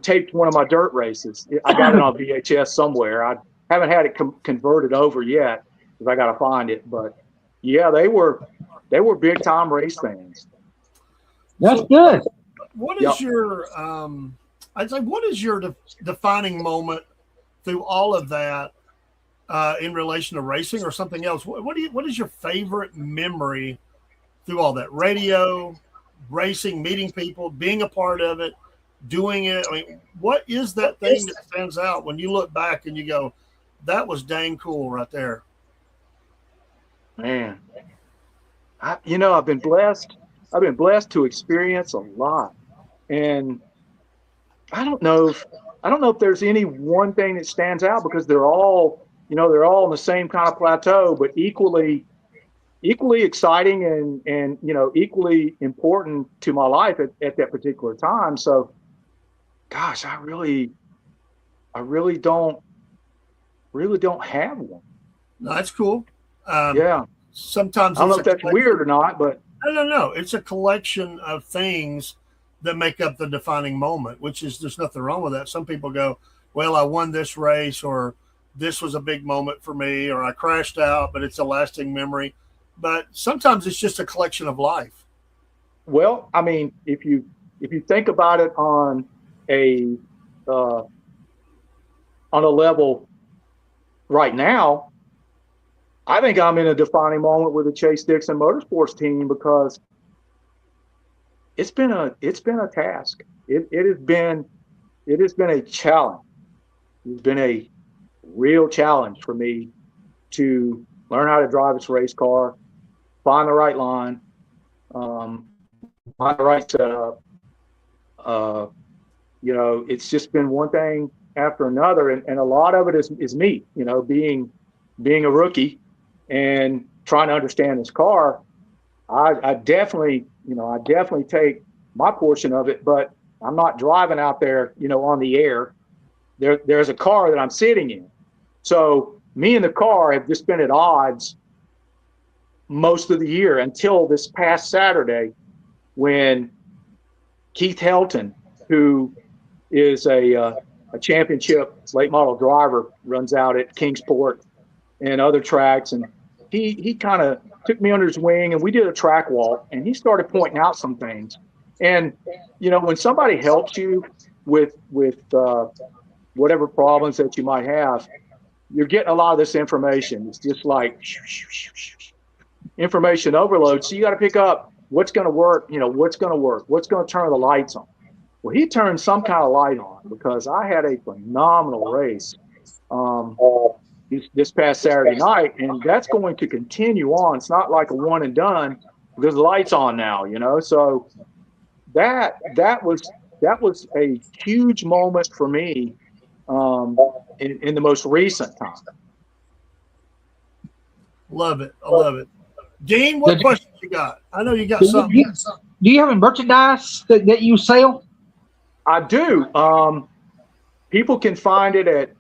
C: taped one of my dirt races. I got it on VHS somewhere. I haven't had it converted over yet because I got to find it. But yeah, they were big time race fans.
B: That's good.
A: What is your what is your defining moment through all of that in relation to racing or something else? What is your favorite memory through all that? Radio, racing, meeting people, being a part of it, doing it. I mean, what is that thing that stands out when you look back and you go, that was dang cool right there?
C: Man, I've been blessed. I've been blessed to experience a lot, and I don't know if there's any one thing that stands out because they're all on the same kind of plateau, but equally exciting and equally important to my life at that particular time. So, gosh, I really don't have one.
A: No, that's cool.
C: Yeah,
A: Sometimes
C: I don't know if that's weird or not, but
A: no. It's a collection of things that make up the defining moment, which is there's nothing wrong with that. Some people go, well, I won this race, or this was a big moment for me, or I crashed out, but it's a lasting memory. But sometimes it's just a collection of life.
C: well, I mean, if you think about it on a level right now, I think I'm in a defining moment with the Chase Dixon Motorsports team because it's been a task. It has been a challenge. It's been a real challenge for me to learn how to drive this race car, find the right line, find the right setup. It's just been one thing after another, and a lot of it is me. Being a rookie and trying to understand this car. I definitely take my portion of it, but I'm not driving out there, on the air. There's a car that I'm sitting in. So me and the car have just been at odds most of the year until this past Saturday when Keith Helton, who is a championship late model driver, runs out at Kingsport and other tracks, and he kind of took me under his wing and we did a track walk, and he started pointing out some things. And when somebody helps you with whatever problems that you might have, you're getting a lot of this information. It's just like information overload. So you got to pick up what's going to work, what's going to work, what's going to turn the lights on. Well, he turned some kind of light on because I had a phenomenal race this past Saturday night, and that's going to continue on. It's not like a one and done because the light's on now, So that was a huge moment for me in the most recent time.
A: Love it. I love it. Dean, what questions you got? I know you got something.
B: Do you have any merchandise that you sell?
C: I do. People can find it at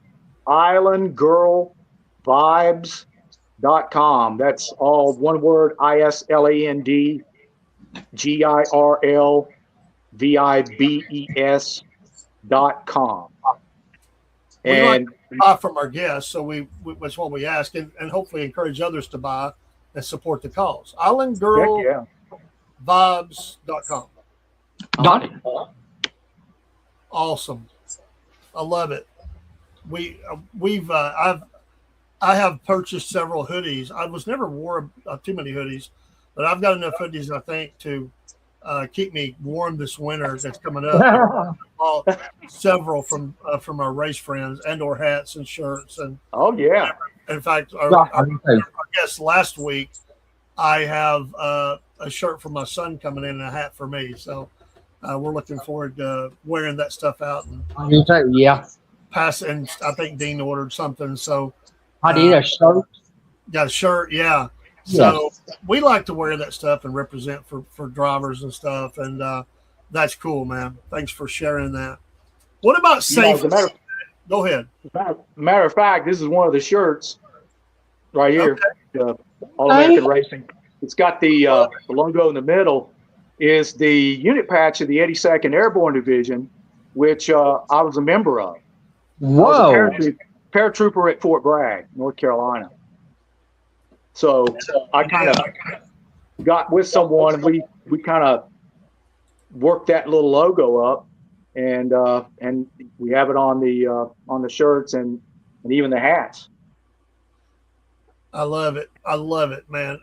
C: islandgirlvibes.com. That's all one word, ISLANDGIRLVIBES.com.
A: We like to buy from our guests, so that's what we ask, and hopefully encourage others to buy and support the cause. IslandGirlVibes.com. Awesome. I love it. I have purchased several hoodies. I was never wore too many hoodies, but I've got enough hoodies, I think, to keep me warm this winter that's coming up. Several from our race friends, and/or hats and shirts. And
C: oh yeah,
A: in fact, our guest last week, I have a shirt for my son coming in and a hat for me. So we're looking forward to wearing that stuff out and pass. And I think Dean ordered something, so
B: I did a shirt.
A: Got a shirt, yeah. So we like to wear that stuff and represent for drivers and stuff, and that's cool, man. Thanks for sharing that. What about safety? Go ahead.
C: Matter of fact, this is one of the shirts right here. Okay. All American Racing. It's got the logo in the middle. Is the unit patch of the 82nd Airborne Division, which I was a member of.
B: Whoa!
C: I was a paratrooper at Fort Bragg, North Carolina. So I kind of got with someone, and we kind of worked that little logo up, and we have it on the shirts and even the hats.
A: I love it. I love it, man.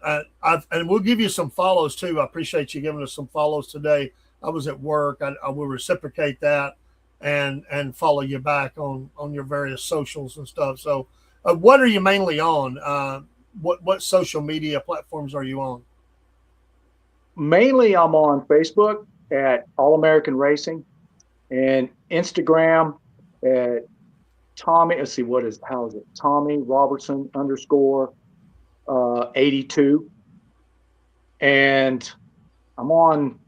A: And we'll give you some follows too. I appreciate you giving us some follows today. I was at work. I will reciprocate that and follow you back on your various socials and stuff. So, what are you mainly on? What social media platforms are you on?
C: Mainly, I'm on Facebook at All American Racing and Instagram at Tommy. Let's see, how is it? Tommy Roberson underscore 82. And I'm on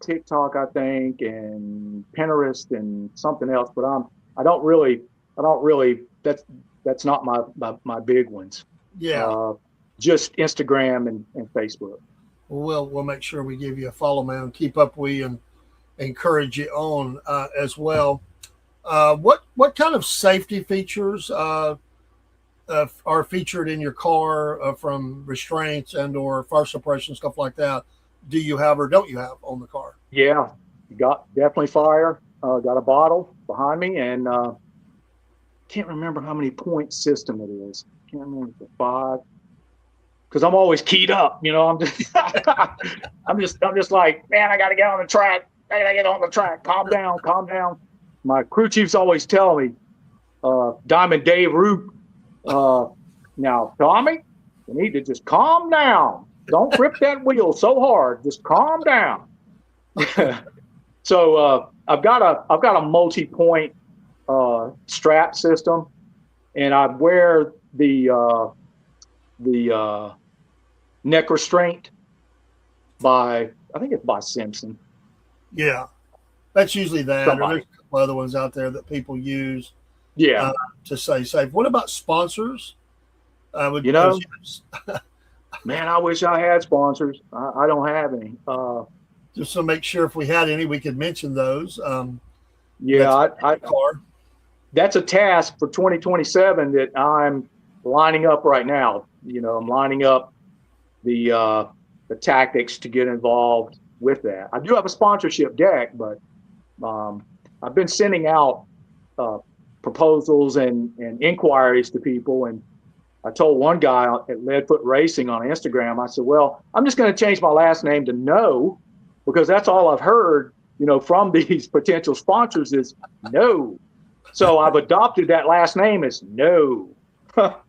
C: TikTok, I think, and Pinterest and something else, but I don't really that's not my big ones.
A: Yeah,
C: Uh, just Instagram and Facebook.
A: we'll make sure we give you a follow, man. Keep up, we and encourage you on as well. What kind of safety features are featured in your car from restraints and or fire suppression stuff like that? Do you have or don't you have on the car?
C: Yeah, got definitely fire. Got a bottle behind me, and can't remember how many point system it is. Can't remember if it's 5. Because I'm always keyed up, I'm just, I'm just like, man, I got to get on the track. I got to get on the track. Calm down, calm down. My crew chiefs always tell me, Diamond Dave Roop, now, Tommy, you need to just calm down. Don't grip that wheel so hard. Just calm down. So I've got a multi-point strap system, and I wear the neck restraint I think it's by Simpson.
A: Yeah, that's usually that. Or
C: Somebody.
A: there's a couple other ones out there that people use
C: Yeah,
A: to stay safe. What about sponsors? Would,
C: You know, man, I wish I had sponsors. I don't have any.
A: just to make sure if we had any, we could mention those.
C: Yeah,
A: Car.
C: that's a task for 2027 that I'm lining up right now. I'm lining up the tactics to get involved with that. I do have a sponsorship deck, but I've been sending out proposals and inquiries to people. And I told one guy at Leadfoot Racing on Instagram, I said, well, I'm just going to change my last name to No, because that's all I've heard, from these potential sponsors is no. So I've adopted that last name as No. But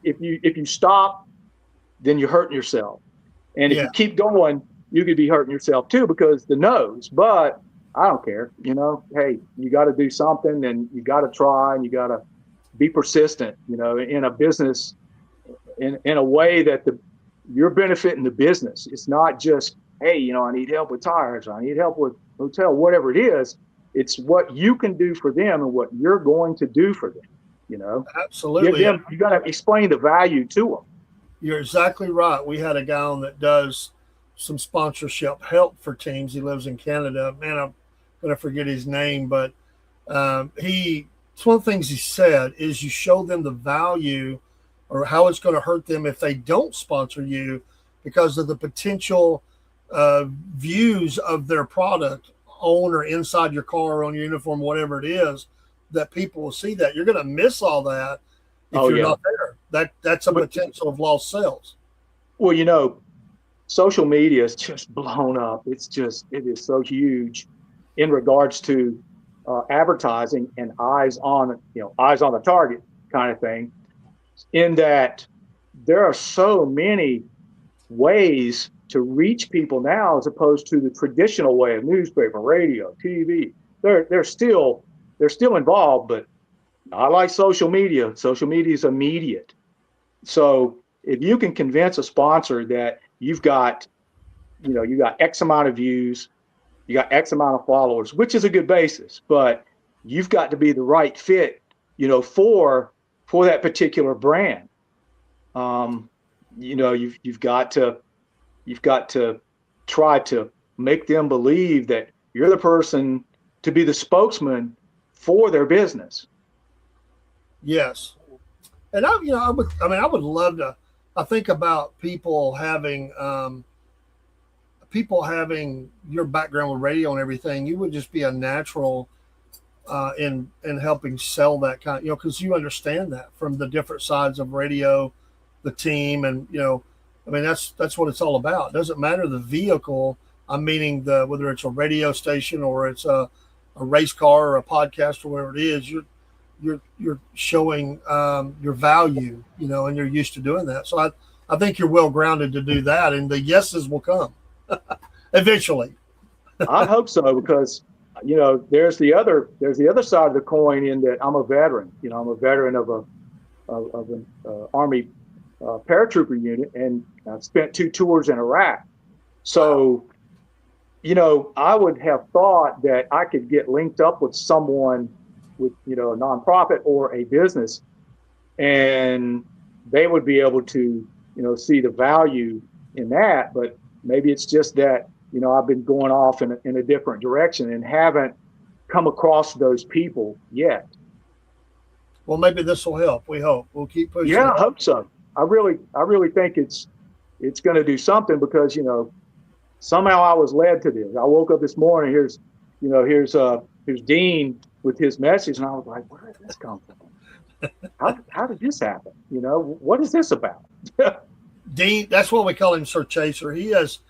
C: if you stop, then you're hurting yourself. And if you keep going, you could be hurting yourself too, because the no's. But I don't care. Hey, you got to do something, and you got to try, and you got to be persistent. In a business, in a way that you're benefiting the business. It's not just, hey, I need help with tires, I need help with hotel, whatever it is. It's what you can do for them and what you're going to do for them.
A: Absolutely.
C: You got to explain the value to them.
A: You're exactly right. We had a guy on that does some sponsorship help for teams. He lives in Canada. Man, I'm going to forget his name, but it's one of the things he said is you show them the value or how it's going to hurt them if they don't sponsor you because of the potential views of their product on or inside your car or on your uniform, whatever it is, that people will see that. You're going to miss all that if you're not there. That's a potential of lost sales.
C: Well, social media is just blown up. It is so huge in regards to advertising and eyes on the target kind of thing, in that there are so many ways to reach people now as opposed to the traditional way of newspaper, radio, TV. They're still involved, but not like social media. Social media is immediate. So if you can convince a sponsor that you got X amount of views, you got X amount of followers, which is a good basis, but you've got to be the right fit, for that particular brand. You've got to try to make them believe that you're the person to be the spokesman for their business.
A: Yes. And I would love to, I think about people having your background with radio and everything. You would just be a natural in helping sell that kind, because you understand that from the different sides of radio, the team, and I mean that's what it's all about. It doesn't matter the vehicle. I'm meaning whether it's a radio station or it's a race car or a podcast or whatever it is. You're showing your value, and you're used to doing that. So I think you're well grounded to do that, and the yeses will come eventually.
C: I hope so, because there's the other side of the coin, in that I'm a veteran. I'm a veteran of an Army paratrooper unit, and I've spent 2 tours in Iraq. So, I would have thought that I could get linked up with someone with a nonprofit or a business, and they would be able to see the value in that. But maybe it's just that I've been going off in a different direction and haven't come across those people yet.
A: Well, maybe this will help. We hope. We'll keep pushing.
C: Yeah, I hope so. I really think it's going to do something, because somehow I was led to this. I woke up this morning. Here's Dean with his message, and I was like, where did this come from? How did this happen? What is this about?
A: Dean, that's why we call him Sir Chaser. He has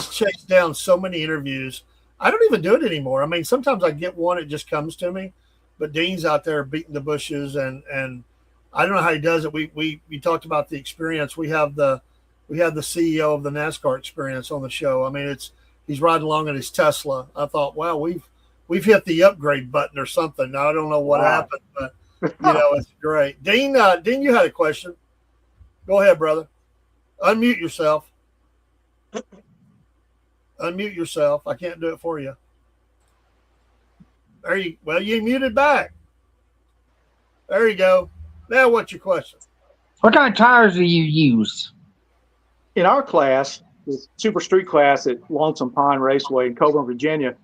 A: chased down so many interviews. I don't even do it anymore. I mean, sometimes I get one, it just comes to me, but Dean's out there beating the bushes, and I don't know how he does it. We talked about the experience. We have the CEO of the NASCAR experience on the show. I mean, he's riding along in his Tesla. I thought, wow, we've hit the upgrade button or something. Now I don't know what happened, but it's great. Dean, you had a question. Go ahead, brother. Unmute yourself. Unmute yourself. I can't do it for you. You muted back. There you go. Now what's your question?
B: What kind of tires do you use?
C: In our class, the Super Street class at Lonesome Pine Raceway in Coburn, Virginia,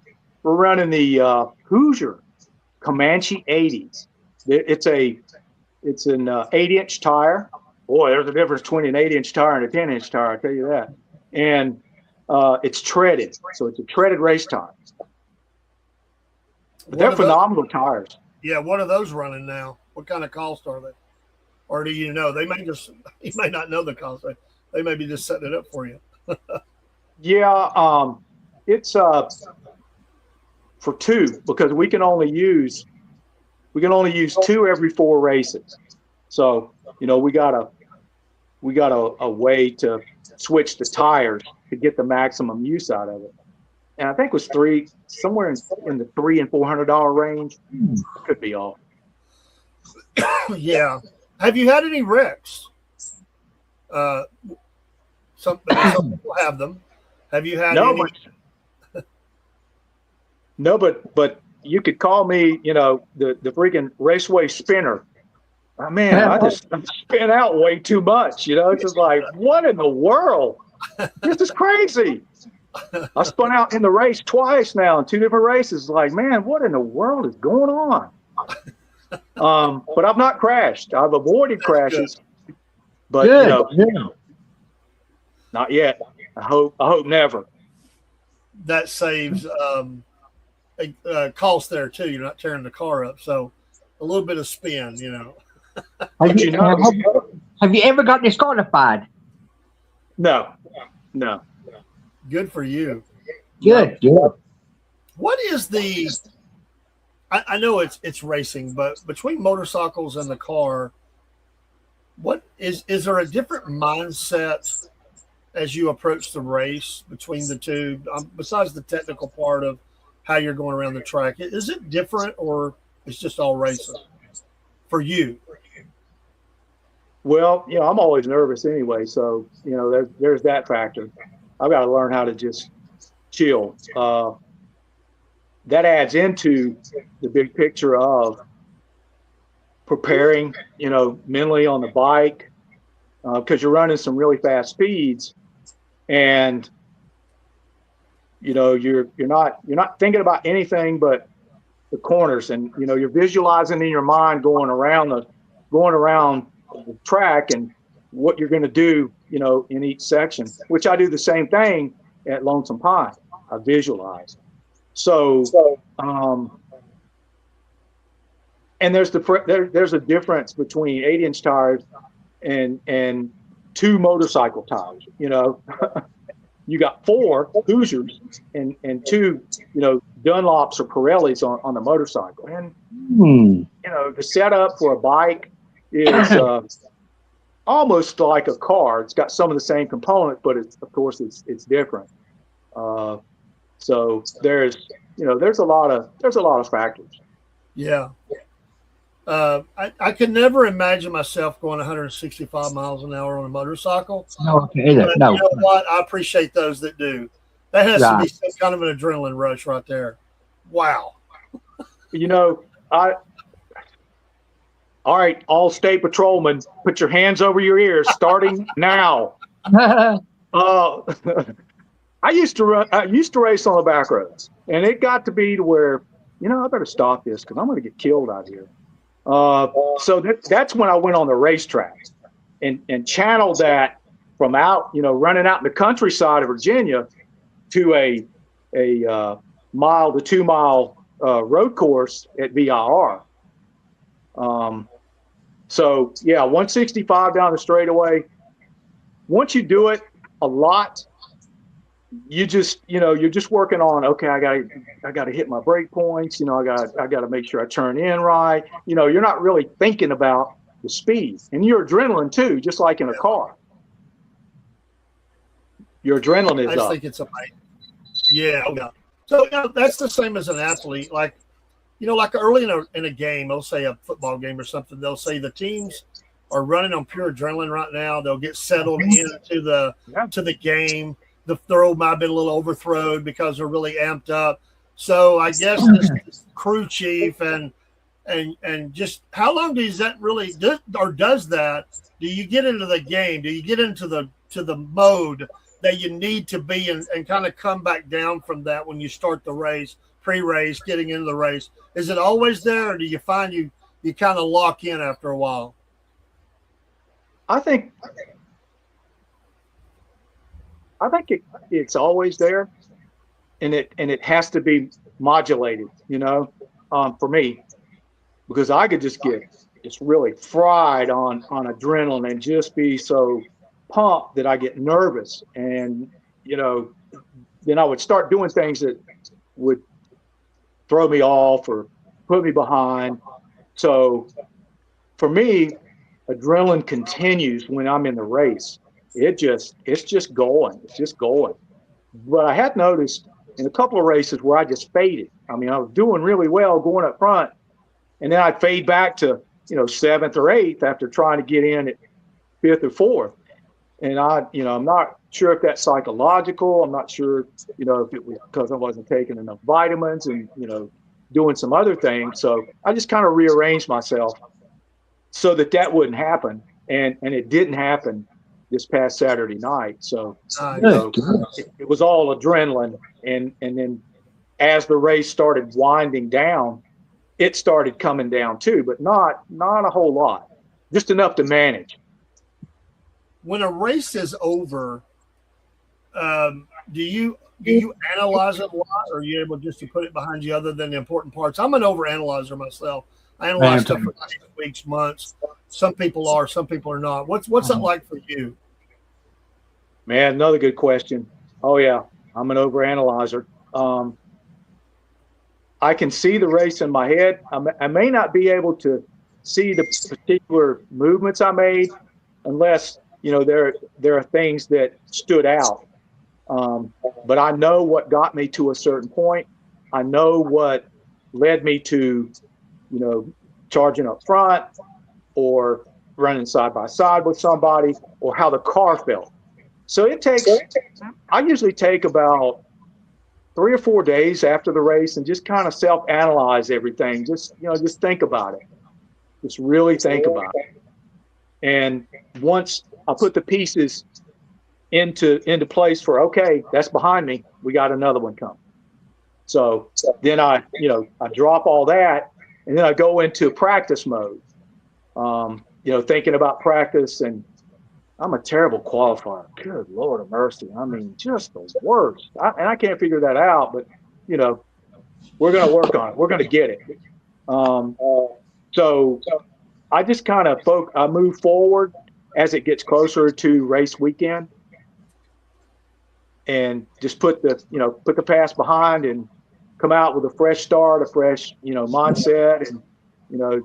C: we're running the Hoosier Comanche 80s. It's an 8-inch tire. Boy, there's a difference between an 8-inch tire and a 10-inch tire, I'll tell you that. And it's treaded, so it's a treaded race tire. They're phenomenal tires.
A: Yeah, what are those running now? What kind of cost are they? Or do you know? You may not know the cost. They may be just setting it up for you.
C: Yeah, it's for 2, because we can only use 2 every 4 races. So we got a way to switch the tires to get the maximum use out of it. And I think it was somewhere in the $300 and $400 range. Could be off.
A: Yeah. Have you had any wrecks? Some people have them. Have you had any?
C: No, but you could call me, the freaking raceway spinner. Oh, man, I spin out way too much. It's just like, what in the world? This is crazy. I spun out in the race twice now in 2 different races. Like, man, what in the world is going on? But I've not crashed. I've avoided crashes, but not yet. I hope never.
A: That saves a cost there too. You're not tearing the car up, so a little bit of spin,
B: Have you ever got disqualified?
C: No.
A: Good for you.
B: Good.
A: What is the? I know it's racing, but between motorcycles and the car, what is there a different mindset as you approach the race between the two? Besides the technical part of how you're going around the track, is it different, or it's just all racing for you?
C: Well, I'm always nervous anyway, so there's that factor. I've got to learn how to just chill. That adds into the big picture of preparing, mentally on the bike, because you're running some really fast speeds, and you're not thinking about anything but the corners, and you're visualizing in your mind going around the track and what you're going to do, in each section, which I do the same thing at Lonesome Pine. I visualize. So and there's a difference between 8-inch tires and 2 motorcycle tires. You know, you got 4 Hoosiers and 2, you know, Dunlops or Pirellis on the motorcycle. And you know, the setup for a bike is almost like a car. It's got some of the same components, but of course it's different. So there's a lot of factors.
A: Yeah. I could never imagine myself going 165 miles an hour on a motorcycle.
B: No, okay,
A: But
B: no.
A: you know what? I appreciate those that do. That has to be
B: Right.
A: some kind of an adrenaline rush right there. Wow.
C: You know, all right, all state patrolmen, put your hands over your ears, starting now. I used to race on the back roads, and it got to be to where, you know, I better stop this because I'm going to get killed out here. So that's when I went on the racetrack and channeled that from out, you know, running out in the countryside of Virginia to a mile to 2 mile road course at VIR. So yeah, 165 down the straightaway. Once you do it a lot, you're just working on, okay, I gotta hit my brake points. You know, I gotta make sure I turn in right. You know, you're not really thinking about the speed, and your adrenaline too, just like in a car. Your adrenaline is
A: I just
C: up.
A: think it's amazing. Yeah. So, you know, that's the same as an athlete. Like, you know, like early in a game, they'll say a football game or something, they'll say the teams are running on pure adrenaline right now. They'll get settled into the game. The throw might have been a little overthrown because they're really amped up. So I guess this crew chief and just how long does that really do, or does that? Do you get into the game? Do you get into the mode that you need to be and kind of come back down from that when you start the race, pre-race, getting into the race? Is it always there, or do you find you kind of lock in after a while?
C: I think it's always there, and it has to be modulated, you know, for me, because I could just get really fried on adrenaline and just be so pumped that I get nervous, and you know, then I would start doing things that would throw me off or put me behind. So for me, adrenaline continues when I'm in the race. It's just going. But I had noticed in a couple of races where I just faded. I mean, I was doing really well going up front, and then I'd fade back to, you know, 7th or 8th after trying to get in at 5th or 4th. And I'm not sure if that's psychological. I'm not sure, you know, if it was because I wasn't taking enough vitamins and, you know, doing some other things. So I just kind of rearranged myself so that wouldn't happen. And it didn't happen this past Saturday night. So you know, it was all adrenaline. And then as the race started winding down, it started coming down too, but not a whole lot, just enough to manage.
A: When a race is over, do you analyze it a lot, or are you able just to put it behind you other than the important parts? I'm an overanalyzer myself. I analyze stuff for weeks, months. Some people are, some people are not. What's that like for you?
C: Man, another good question. Oh yeah, I'm an overanalyzer. I can see the race in my head. I may not be able to see the particular movements I made unless, you know, there are things that stood out. But I know what got me to a certain point. I know what led me to, you know, charging up front or running side by side with somebody, or how the car felt. So I usually take about 3 or 4 days after the race and just kind of self-analyze everything. Just think about it. Just really think about it. And once I put the pieces into place for, okay, that's behind me, we got another one coming. So then I drop all that, and then I go into practice mode. Thinking about practice, and I'm a terrible qualifier. Good Lord of mercy. I mean, just the worst. I can't figure that out, but, you know, we're going to work on it. We're going to get it. So I just kind of I move forward as it gets closer to race weekend, and just put the past behind and come out with a fresh start, a fresh mindset, and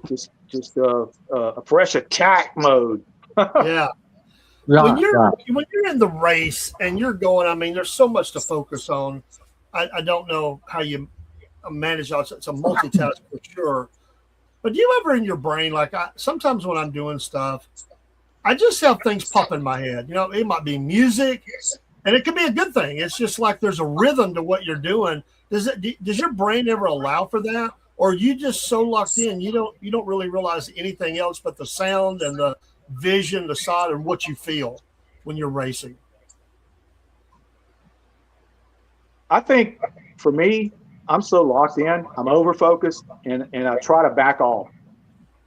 C: just a fresh attack mode.
A: Yeah. When you're in the race and you're going, I mean, there's so much to focus on. I don't know how you manage all. It's a multitask for sure. But do you ever in your brain, like sometimes when I'm doing stuff, I just have things pop in my head. It might be music, and it could be a good thing. It's just like there's a rhythm to what you're doing. Does your brain ever allow for that, or are you just so locked in you don't really realize anything else but the sound and the vision, the sight, and what you feel when you're racing?
C: I think for me, I'm so locked in, I'm over focused, and I try to back off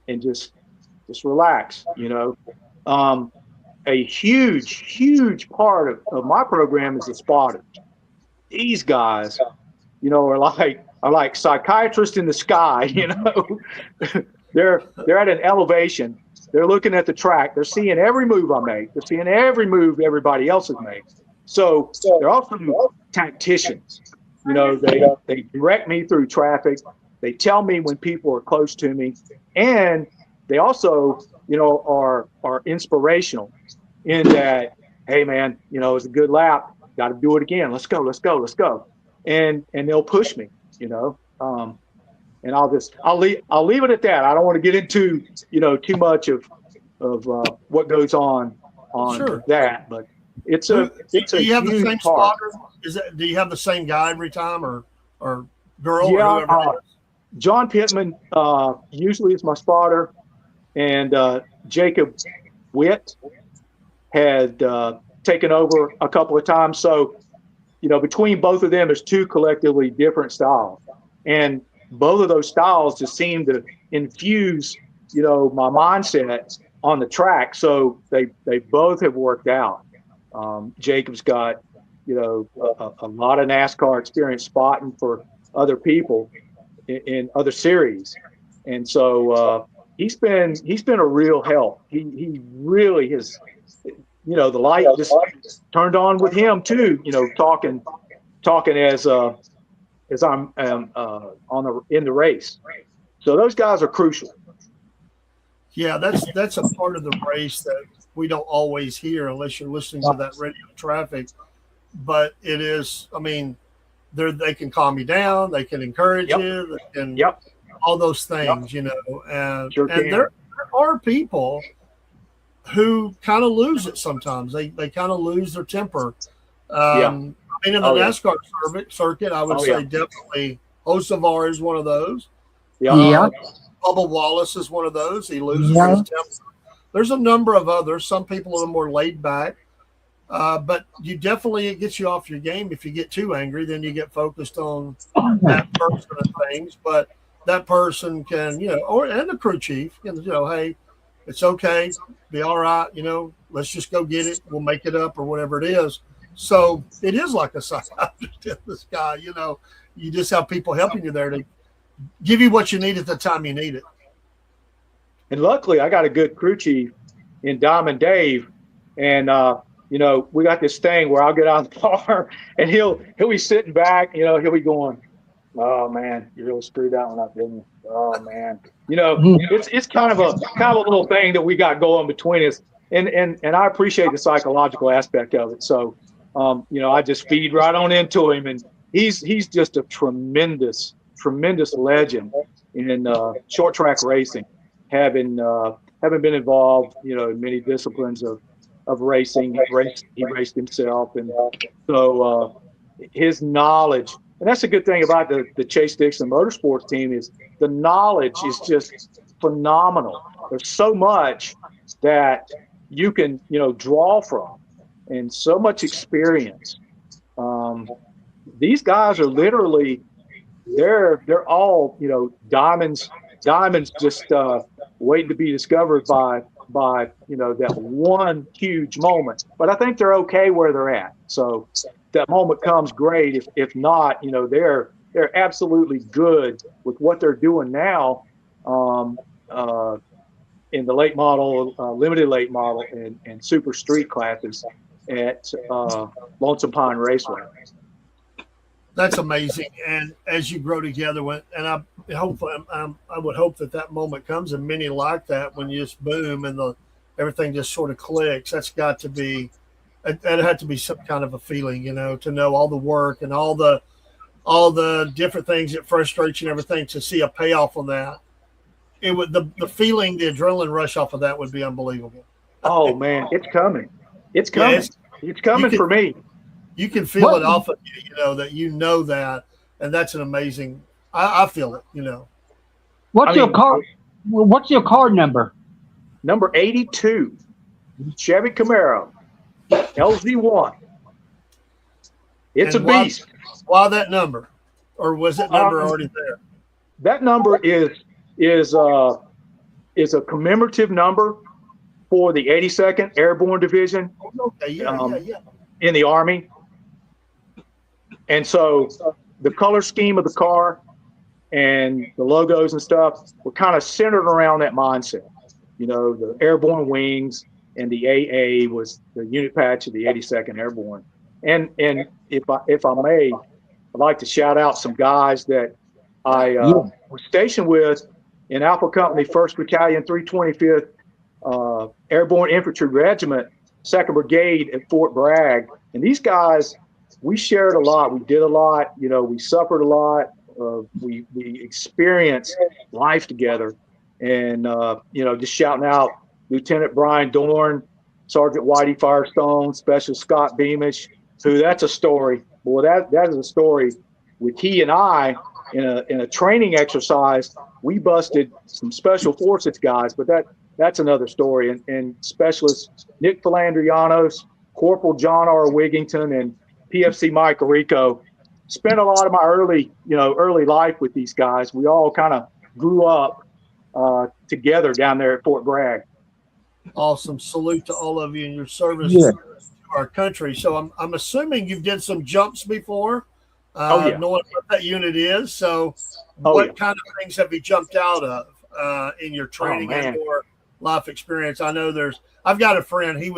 C: and just relax. A huge part of my program is the spotters. These guys, are like psychiatrists in the sky. They're at an elevation. They're looking at the track. They're seeing every move I make. They're seeing every move everybody else has made. So they're also tacticians. They direct me through traffic. They tell me when people are close to me, and they also, are inspirational in that, hey man, it was a good lap. Got to do it again. Let's go. And they'll push me, and I'll leave it at that. I don't want to get into, too much of what goes on
A: Sure.
C: that, but it's
A: do you have the
C: huge
A: same
C: part.
A: spotter? Do you have the same guy every time, or girl?
C: Yeah,
A: or whoever it is?
C: John Pittman usually is my spotter, and Jacob Witt had taken over a couple of times. So, between both of them, there's two collectively different styles, and both of those styles just seem to infuse, my mindset on the track. So they both have worked out. Jacob's got, a lot of NASCAR experience spotting for other people in other series, and so he's been a real help. He really has, the light just turned on with him too. Talking as I'm in the race. So those guys are crucial.
A: Yeah, that's a part of the race that we don't always hear unless you're listening to that radio traffic. But it is, I mean, they can calm you down, they can encourage you, and all those things, and there are people who kind of lose it sometimes. They kind of lose their temper. I mean, in the NASCAR circuit, I would say definitely Osavar is one of those. Bubba Wallace is one of those. He loses his temper. There's a number of others. Some people are more laid back. But it gets you off your game if you get too angry. Then you get focused on that person and things. But that person can, and the crew chief, hey, it's okay, be all right. Let's just go get it. We'll make it up or whatever it is. So it is like a psychiatrist in the sky. You just have people helping you there to give you what you need at the time you need it.
C: And luckily, I got a good crew chief in Diamond Dave, and we got this thing where I'll get out of the car and he'll be sitting back, he'll be going, "Oh man, you really screwed that one up, didn't you? Oh man." It's kind of a little thing that we got going between us. And I appreciate the psychological aspect of it. So I just feed right on into him, and he's just a tremendous legend in short track racing, having been involved, in many disciplines of racing. He raced himself, and so his knowledge, and that's a good thing about the Chase Dixon Motorsports team, is the knowledge is just phenomenal. There's so much that you can draw from, and so much experience. These guys are literally they're all diamonds just waiting to be discovered by that one huge moment. But I think they're okay where they're at. So that moment comes, great. If not, they're absolutely good with what they're doing now. in the late model, limited late model, and super street classes at Lonesome Pine Raceway.
A: That's amazing. And as you grow together, and I would hope that moment comes, and many like that when you just boom and everything just sort of clicks. That had to be some kind of a feeling, to know all the work and all the different things that frustrate you and everything, to see a payoff on that. It would the feeling, the adrenaline rush off of that would be unbelievable.
C: Oh man, it's coming. It's coming.
A: Yeah,
C: it's coming for me.
A: You can feel it off of you, that, and that's an amazing. I feel it,
B: What's your card number?
C: Number 82, Chevy Camaro, LZ1. It's
A: and
C: a beast.
A: Why that number, or was that number already there?
C: That number is a commemorative number for the 82nd Airborne Division in the Army. And so the color scheme of the car and the logos and stuff were kind of centered around that mindset. The airborne wings, and the AA was the unit patch of the 82nd Airborne. And if I may, I'd like to shout out some guys that I was stationed with in Alpha Company, 1st Battalion, 325th Airborne Infantry Regiment, 2nd Brigade at Fort Bragg. And these guys, we shared a lot. We did a lot. We suffered a lot. We experienced life together. And, just shouting out Lieutenant Brian Dorn, Sergeant Whitey Firestone, Special Scott Beamish, who that's a story. Boy, that is a story. With he and I, in a training exercise, we busted some Special Forces guys, but that's another story. And Specialist Nick Philandrianos, Corporal John R. Wigington, and PFC Mike Rico spent a lot of my early life with these guys. We all kind of grew up together down there at Fort Bragg. Awesome.
A: Salute to all of you in your service to our country. So I'm assuming you've did some jumps before, knowing what that unit is. So what kind of things have you jumped out of in your training and or life experience? I know I've got a friend, he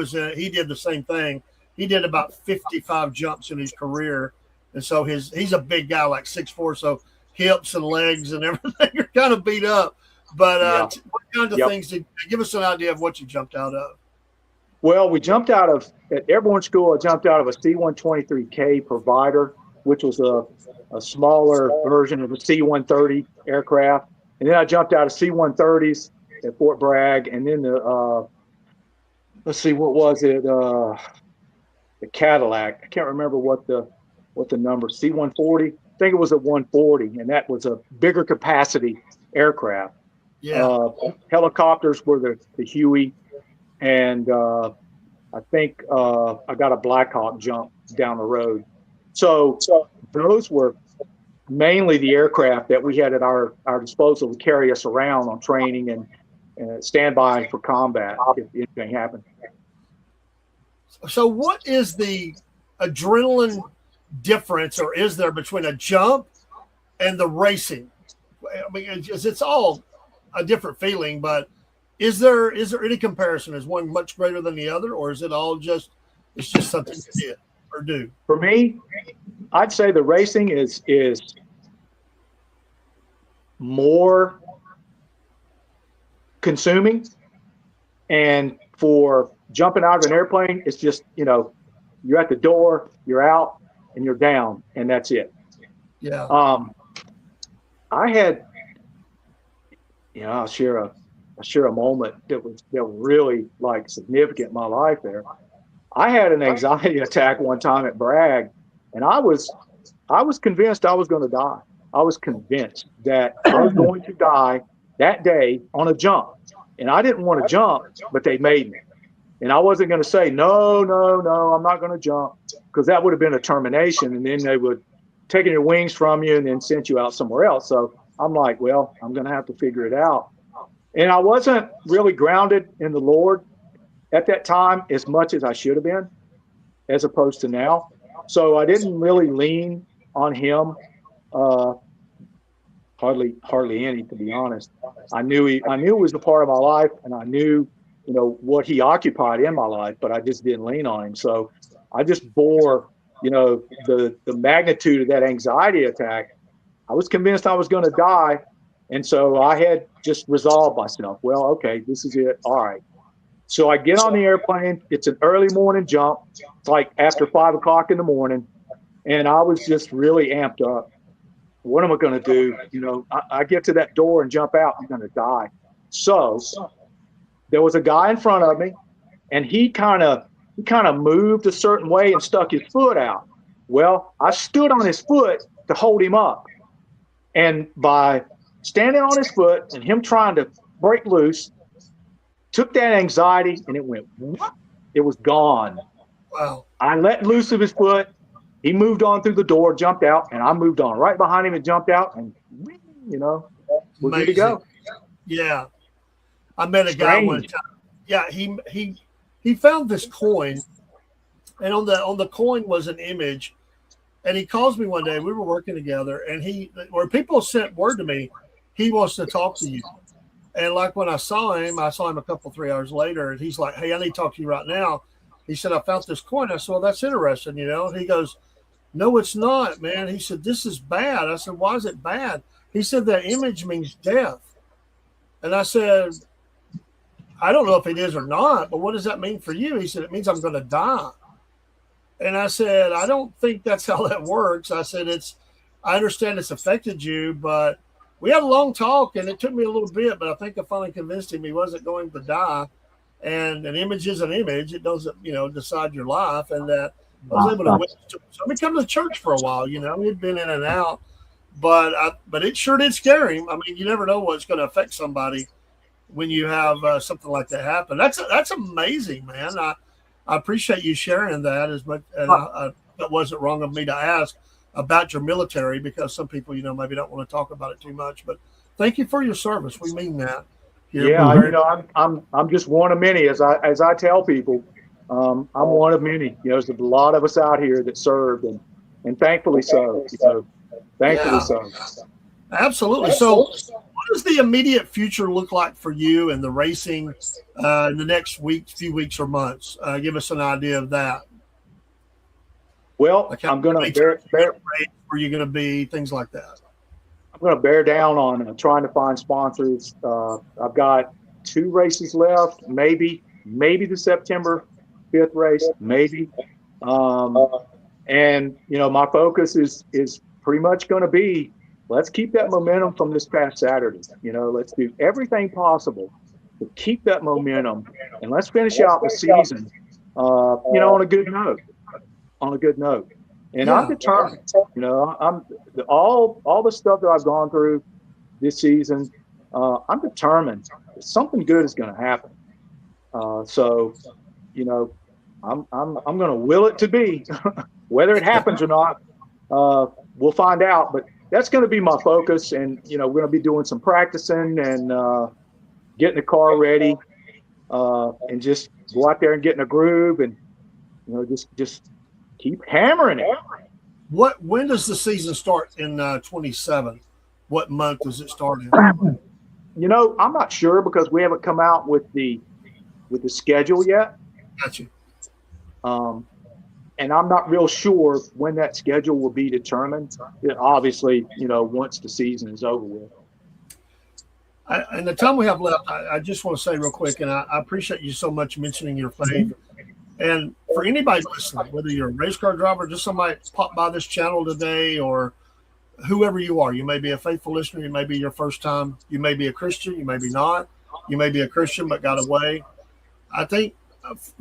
A: did the same thing. He did about 55 jumps in his career. And so he's a big guy, like 6'4", so hips and legs and everything are kind of beat up. But what kind of things give us an idea of what you jumped out of?
C: Well, we jumped out of, at Airborne School, I jumped out of a C-123K Provider, which was a smaller version of a C-130 aircraft. And then I jumped out of C-130s at Fort Bragg. And then let's see, what was it? The Cadillac. I can't remember what the number, C-140. I think it was a 140, and that was a bigger capacity aircraft.
A: Yeah.
C: Helicopters were the Huey, and I think I got a Black Hawk jump down the road. So those were mainly the aircraft that we had at our disposal to carry us around on training and stand by for combat if anything happened.
A: So what is the adrenaline difference, or is there, between a jump and the racing? I mean, it's all a different feeling, but is there any comparison? Is one much greater than the other, or is it all just something you did or do?
C: For me, I'd say the racing is more consuming, and for jumping out of an airplane, it's just, you're at the door, you're out, and you're down, and that's it.
A: Yeah.
C: I had, I'll share a moment that was really like significant in my life there. I had an anxiety attack one time at Bragg, and I was convinced I was going to die. I was convinced that I was going to die that day on a jump, and I didn't want to jump, but they made me. And I wasn't going to say, no, I'm not going to jump, because that would have been a termination. And then they would take your wings from you and then send you out somewhere else. So I'm like, well, I'm going to have to figure it out. And I wasn't really grounded in the Lord at that time as much as I should have been, as opposed to now. So I didn't really lean on him hardly any, to be honest. I knew it was a part of my life, and I knew, what he occupied in my life, but I just didn't lean on him. So I just bore, the magnitude of that anxiety attack. I was convinced I was going to die. And so I had just resolved myself. Well, okay, this is it. All right. So I get on the airplane. It's an early morning jump. It's like after 5 o'clock in the morning. And I was just really amped up. What am I going to do? I get to that door and jump out. I'm going to die. So there was a guy in front of me, and he kind of moved a certain way and stuck his foot out. Well, I stood on his foot to hold him up. And by standing on his foot and him trying to break loose, took that anxiety and it went, it was gone.
A: Wow.
C: I let loose of his foot. He moved on through the door, jumped out, and I moved on right behind him and jumped out, and we're good to go.
A: Yeah. I met a guy one time. Yeah, he found this coin, and on the coin was an image. And he calls me one day. We were working together, and people sent word to me, he wants to talk to you. And like when I saw him a couple 3 hours later, and he's like, "Hey, I need to talk to you right now." He said, "I found this coin." I said, "Well, that's interesting, He goes, "No, it's not, man." He said, "This is bad." I said, "Why is it bad?" He said, "That image means death." And I said, "I don't know if it is or not, but what does that mean for you?" He said, "It means I'm going to die." And I said, "I don't think that's how that works." I said, I understand it's affected you, but we had a long talk, and it took me a little bit, but I think I finally convinced him he wasn't going to die. And an image is an image. It doesn't, decide your life. And that I was able to witness to him. So we come to church for a while, he'd been in and out, but it sure did scare him. I mean, you never know what's going to affect somebody when you have something like that happen. That's amazing, man. I appreciate you sharing that as much. And that wasn't wrong of me to ask about your military, because some people, maybe don't want to talk about it too much. But thank you for your service. We mean that.
C: I'm just one of many. As I tell people, I'm one of many. There's a lot of us out here that served, and thankfully so. Thankfully so.
A: Absolutely. So, what does the immediate future look like for you and the racing in the next few weeks or months? Give us an idea of that.
C: Well, I'm going to
A: where you're going to be, things like that.
C: I'm going to bear down on trying to find sponsors. I've got 2 races left, maybe the September 5th race, maybe. And my focus is pretty much going to be, let's keep that momentum from this past Saturday. Let's do everything possible to keep that momentum, and let's finish out the season, on a good note. And I'm determined. I'm all the stuff that I've gone through this season. I'm determined that something good is going to happen. So, I'm going to will it to be. Whether it happens or not, we'll find out. But that's going to be my focus. And we're going to be doing some practicing and getting the car ready, and just go out there and get in a groove, and just keep hammering it.
A: When does the season start in 27? What month does it start in?
C: I'm not sure, because we haven't come out with the schedule yet.
A: Gotcha.
C: And I'm not real sure when that schedule will be determined. Obviously, once the season is over with.
A: And the time we have left, I just want to say real quick, and I appreciate you so much mentioning your faith. And for anybody listening, whether you're a race car driver, just somebody popped by this channel today, or whoever you are, you may be a faithful listener, you may be your first time, you may be a Christian, you may be not, you may be a Christian but got away. I think,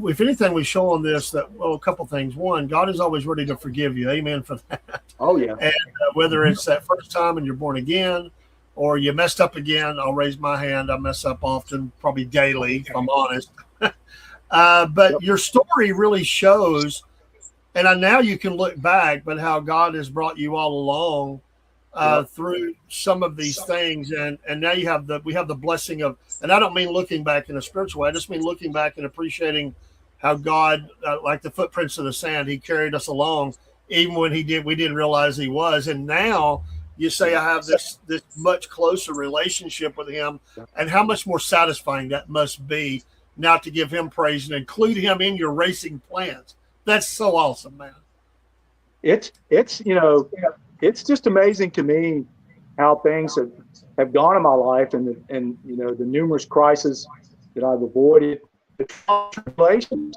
A: if anything, we show on this that, a couple things. One, God is always ready to forgive you. Amen for that.
C: Oh, yeah.
A: And whether it's that first time and you're born again, or you messed up again, I'll raise my hand. I mess up often, probably daily, if I'm honest. But your story really shows, and now you can look back, but how God has brought you all along through some of these things, and now we have the blessing of, and I don't mean looking back in a spiritual way, I just mean looking back and appreciating how God, like the footprints in the sand, He carried us along, even when we didn't realize He was, and now you say I have this much closer relationship with him, and how much more satisfying that must be now to give him praise and include him in your racing plans. That's so awesome, man.
C: It's just amazing to me how things have gone in my life, and the numerous crises that I've avoided. The trials and tribulations,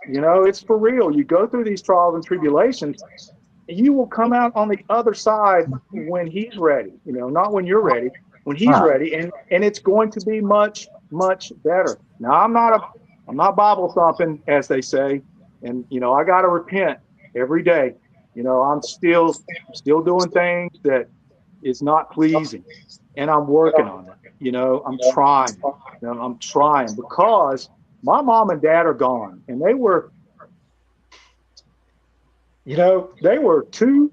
C: it's for real. You go through these trials and tribulations, you will come out on the other side when he's ready, not when you're ready, when he's ready. And it's going to be much, much better. Now, I'm not Bible thumping, as they say. And, I got to repent every day. I'm still doing things that is not pleasing, and I'm working on it. I'm trying because my mom and dad are gone, and they were two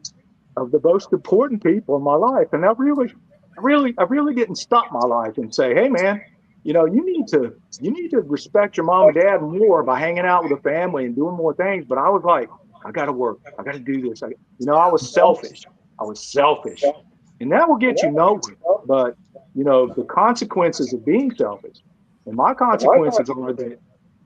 C: of the most important people in my life. And I really didn't stop my life and say, hey man, you need to respect your mom and dad more by hanging out with the family and doing more things. But I was like, I got to work. I got to do this. I was selfish. And that will get you nowhere. But, the consequences of being selfish, and my consequences are that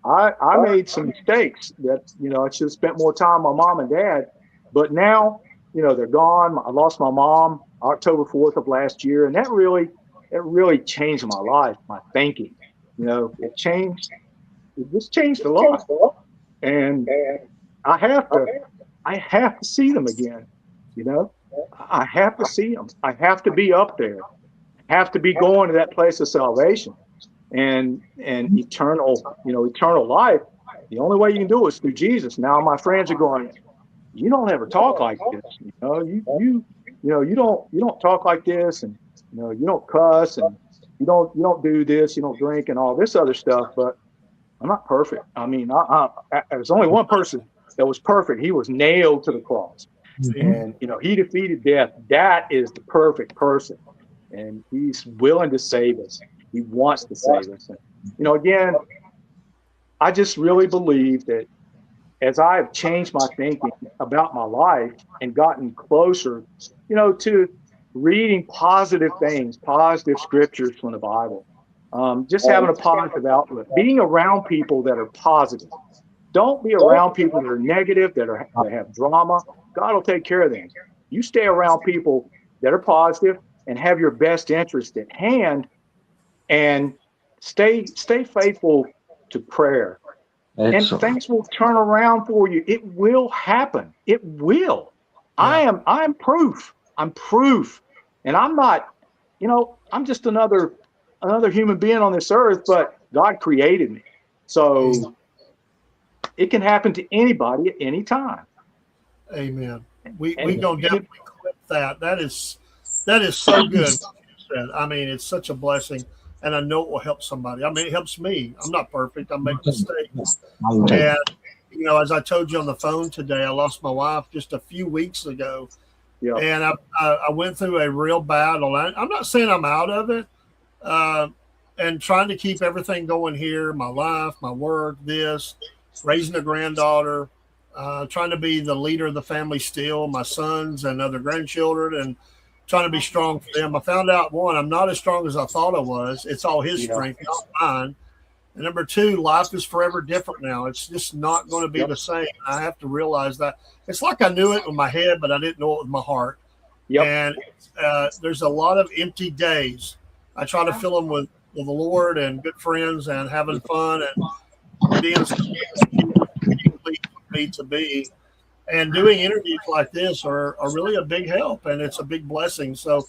C: I made some mistakes that, I should have spent more time with my mom and dad. But now, they're gone. I lost my mom October 4th of last year. And that really changed my life, my thinking. It just changed a lot. And I have to see them again. I have to see them. I have to be up there. I have to be going to that place of salvation and eternal life. The only way you can do it is through Jesus. Now my friends are going, you don't ever talk like this. You don't talk like this, and you don't cuss, and you don't do this, you don't drink, and all this other stuff. But I'm not perfect. I mean, there's only one person that was perfect. He was nailed to the cross. And, he defeated death. That is the perfect person. And he's willing to save us. He wants to save us. And, again, I just really believe that as I have changed my thinking about my life and gotten closer, to reading positive things, positive scriptures from the Bible, just having a positive outlook, being around people that are positive. Don't be around people that are negative, that have drama. God will take care of them. You stay around people that are positive and have your best interest at hand, and stay faithful to prayer. Excellent. And things will turn around for you. It will happen. It will. Yeah. I am proof. I'm proof. And I'm not, I'm just another human being on this earth, but God created me. So it can happen to anybody at any time.
A: Amen. We gonna definitely clip that. That is so good. I mean, it's such a blessing, and I know it will help somebody. I mean, it helps me. I'm not perfect. I make mistakes. And as I told you on the phone today, I lost my wife just a few weeks ago. Yeah. And I went through a real battle. I'm not saying I'm out of it. And trying to keep everything going here, my life, my work, raising a granddaughter, trying to be the leader of the family still, my sons and other grandchildren, and trying to be strong for them. I found out, one, I'm not as strong as I thought I was. It's all his strength, not mine. And number two, life is forever different now. It's just not going to be the same. I have to realize that. It's like I knew it with my head, but I didn't know it with my heart. And there's a lot of empty days. I try to fill them with the Lord and good friends and having fun and being me to be. And doing interviews like this are really a big help, and it's a big blessing. So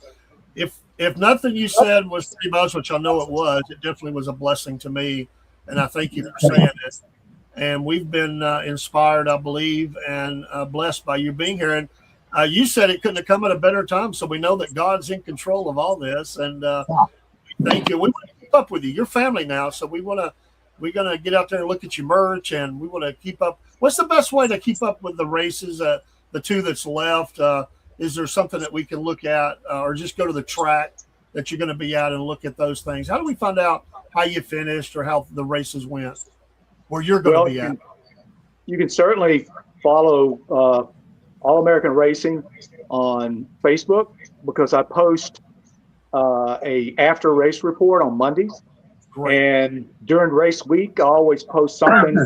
A: if nothing you said was pretty much, which I know it was, it definitely was a blessing to me. And I thank you for saying it. And we've been inspired, I believe, and blessed by you being here. And you said it couldn't have come at a better time. So we know that God's in control of all this. And thank you. We want to keep up with you. You're family now. So we're going to get out there and look at your merch, and we want to keep up. What's the best way to keep up with the races, the two that's left? Is there something that we can look at, or just go to the track that you're going to be at and look at those things? How do we find out how you finished or how the races went, where you're going to be at?
C: You can certainly follow All American Racing on Facebook because I post a after race report on Mondays.
A: Great.
C: And during race week, I always post something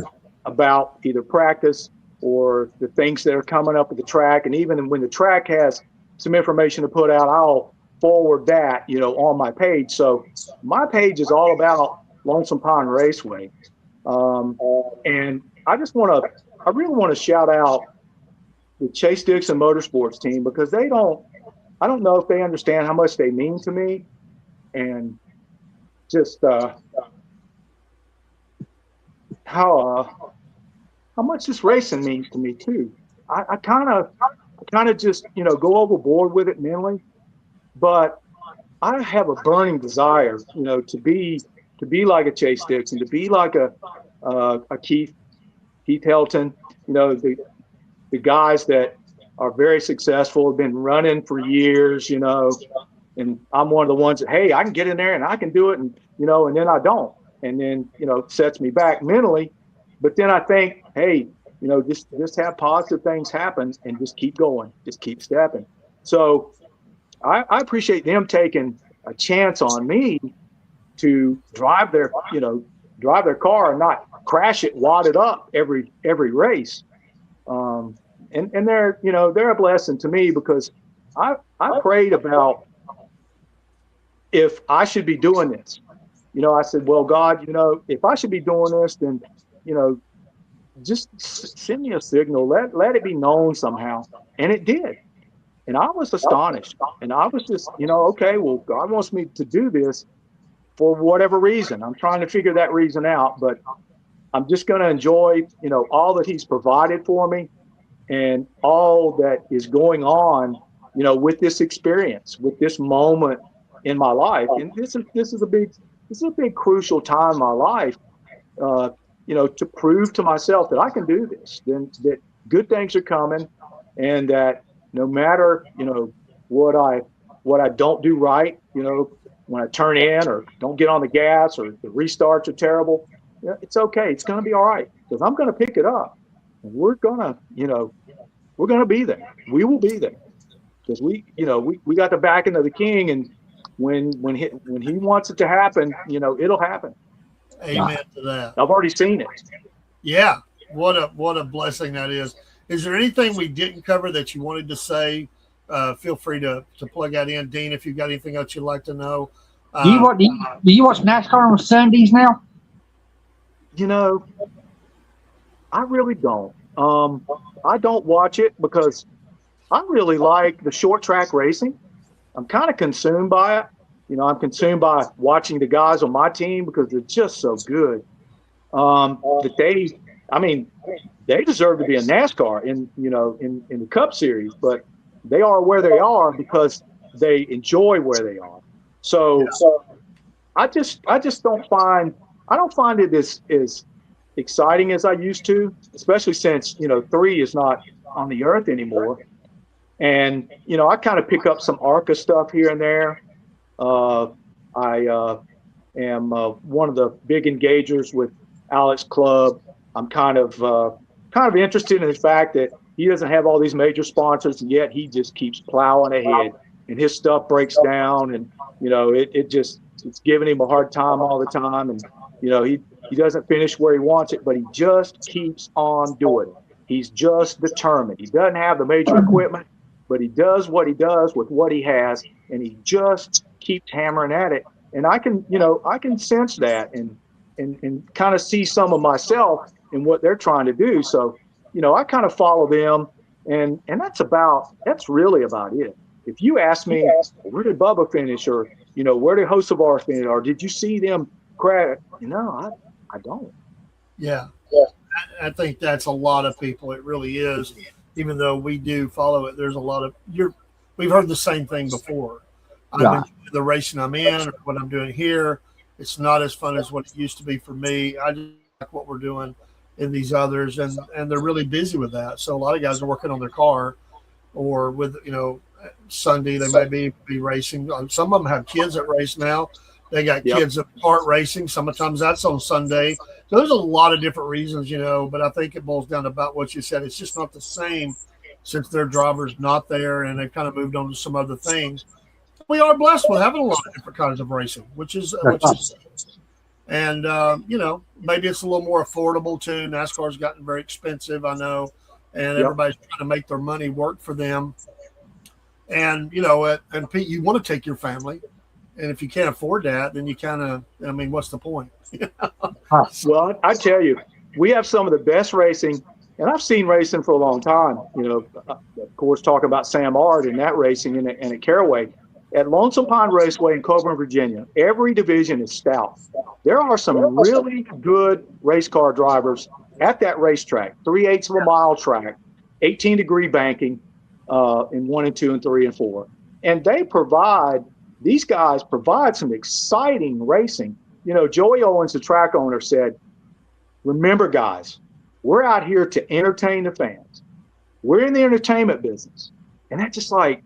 C: about either practice or the things that are coming up at the track. And even when the track has some information to put out, I'll forward that, on my page. So my page is all about Lonesome Pine Raceway. And I really want to shout out the Chase Dixon Motorsports team because I don't know if they understand how much they mean to me and just how much this racing means to me too. I kind of just, go overboard with it mentally, but I have a burning desire, to be like a Chase Dixon, to be like a Keith Helton, the guys that are very successful, have been running for years, and I'm one of the ones that, hey, I can get in there and I can do it. And, and then I don't. And then, it sets me back mentally. But then I think, hey, just have positive things happen and just keep going, just keep stepping. So I appreciate them taking a chance on me to drive their car and not crash it, wad it up every race. And they're a blessing to me because I prayed about if I should be doing this. I said, well, God, if I should be doing this, then, just send me a signal. Let it be known somehow. And it did. And I was astonished. And I was just, okay, well, God wants me to do this for whatever reason. I'm trying to figure that reason out, but I'm just going to enjoy, all that he's provided for me and all that is going on, with this experience, with this moment in my life. And this is a big crucial time in my life, to prove to myself that I can do this, then that good things are coming, and that no matter, what I don't do right, when I turn in or don't get on the gas or the restarts are terrible, it's okay. It's going to be all right because I'm going to pick it up, and we're going to be there. We will be there because we got the backing of the King, and when he wants it to happen, it'll happen.
A: Amen to that.
C: I've already seen it.
A: Yeah. What a blessing that is. Is there anything we didn't cover that you wanted to say? Feel free to plug that in. Dean, if you've got anything else you'd like to know.
B: Do you watch NASCAR on Sundays now?
C: I really don't. I don't watch it because I really like the short track racing. I'm kind of consumed by it. I'm consumed by watching the guys on my team because they're just so good. That they deserve to be in NASCAR in the Cup Series, but they are where they are because they enjoy where they are. So I don't find it as exciting as I used to, especially since 3 is not on the earth anymore. And I kind of pick up some ARCA stuff here and there. I am one of the big engagers with Alex Club. I'm kind of interested in the fact that he doesn't have all these major sponsors, and yet he just keeps plowing ahead, and his stuff breaks down, and it's giving him a hard time all the time, and he doesn't finish where he wants it, but he just keeps on doing it. He's just determined. He doesn't have the major equipment, but he does what he does with what he has, and he just keeps hammering at it. And I can sense that and kind of see some of myself in what they're trying to do. So, I kind of follow them, and that's really about it. If you ask me, where did Bubba finish, or where did Hocevar finish, or did you see them crash? I don't.
A: Yeah. I think that's a lot of people. It really is. Even though we do follow it, there's a lot of we've heard the same thing before.
B: Yeah.
A: I'm in the racing I'm in, or what I'm doing here. It's not as fun as what it used to be for me. I just like what we're doing in these others, and they're really busy with that. So a lot of guys are working on their car, or with Sunday they may be racing. Some of them have kids that race now. They got kids that part racing. Sometimes that's on Sunday. So there's a lot of different reasons, but I think it boils down to about what you said. It's just not the same since their driver's not there and they've kind of moved on to some other things. We are blessed with having a lot of different kinds of racing, which is and you know, maybe it's a little more affordable too. NASCAR's gotten very expensive, I know, and everybody's trying to make their money work for them. And you know, and Pete, you want to take your family, and if you can't afford that, then you kind of, I mean, what's the point?
C: Well, I tell you, we have some of the best racing, and I've seen racing for a long time. You know, of course, talking about Sam Ard and that racing and at Caraway. At Lonesome Pine Raceway in Coburn, Virginia, every division is stout. There are some really good race car drivers at that racetrack, 3/8 of a mile track, 18-degree banking in 1 and 2 and 3 and 4. And these guys provide some exciting racing. You know, Joey Owens, the track owner, said, remember, guys, we're out here to entertain the fans. We're in the entertainment business. And that's just like,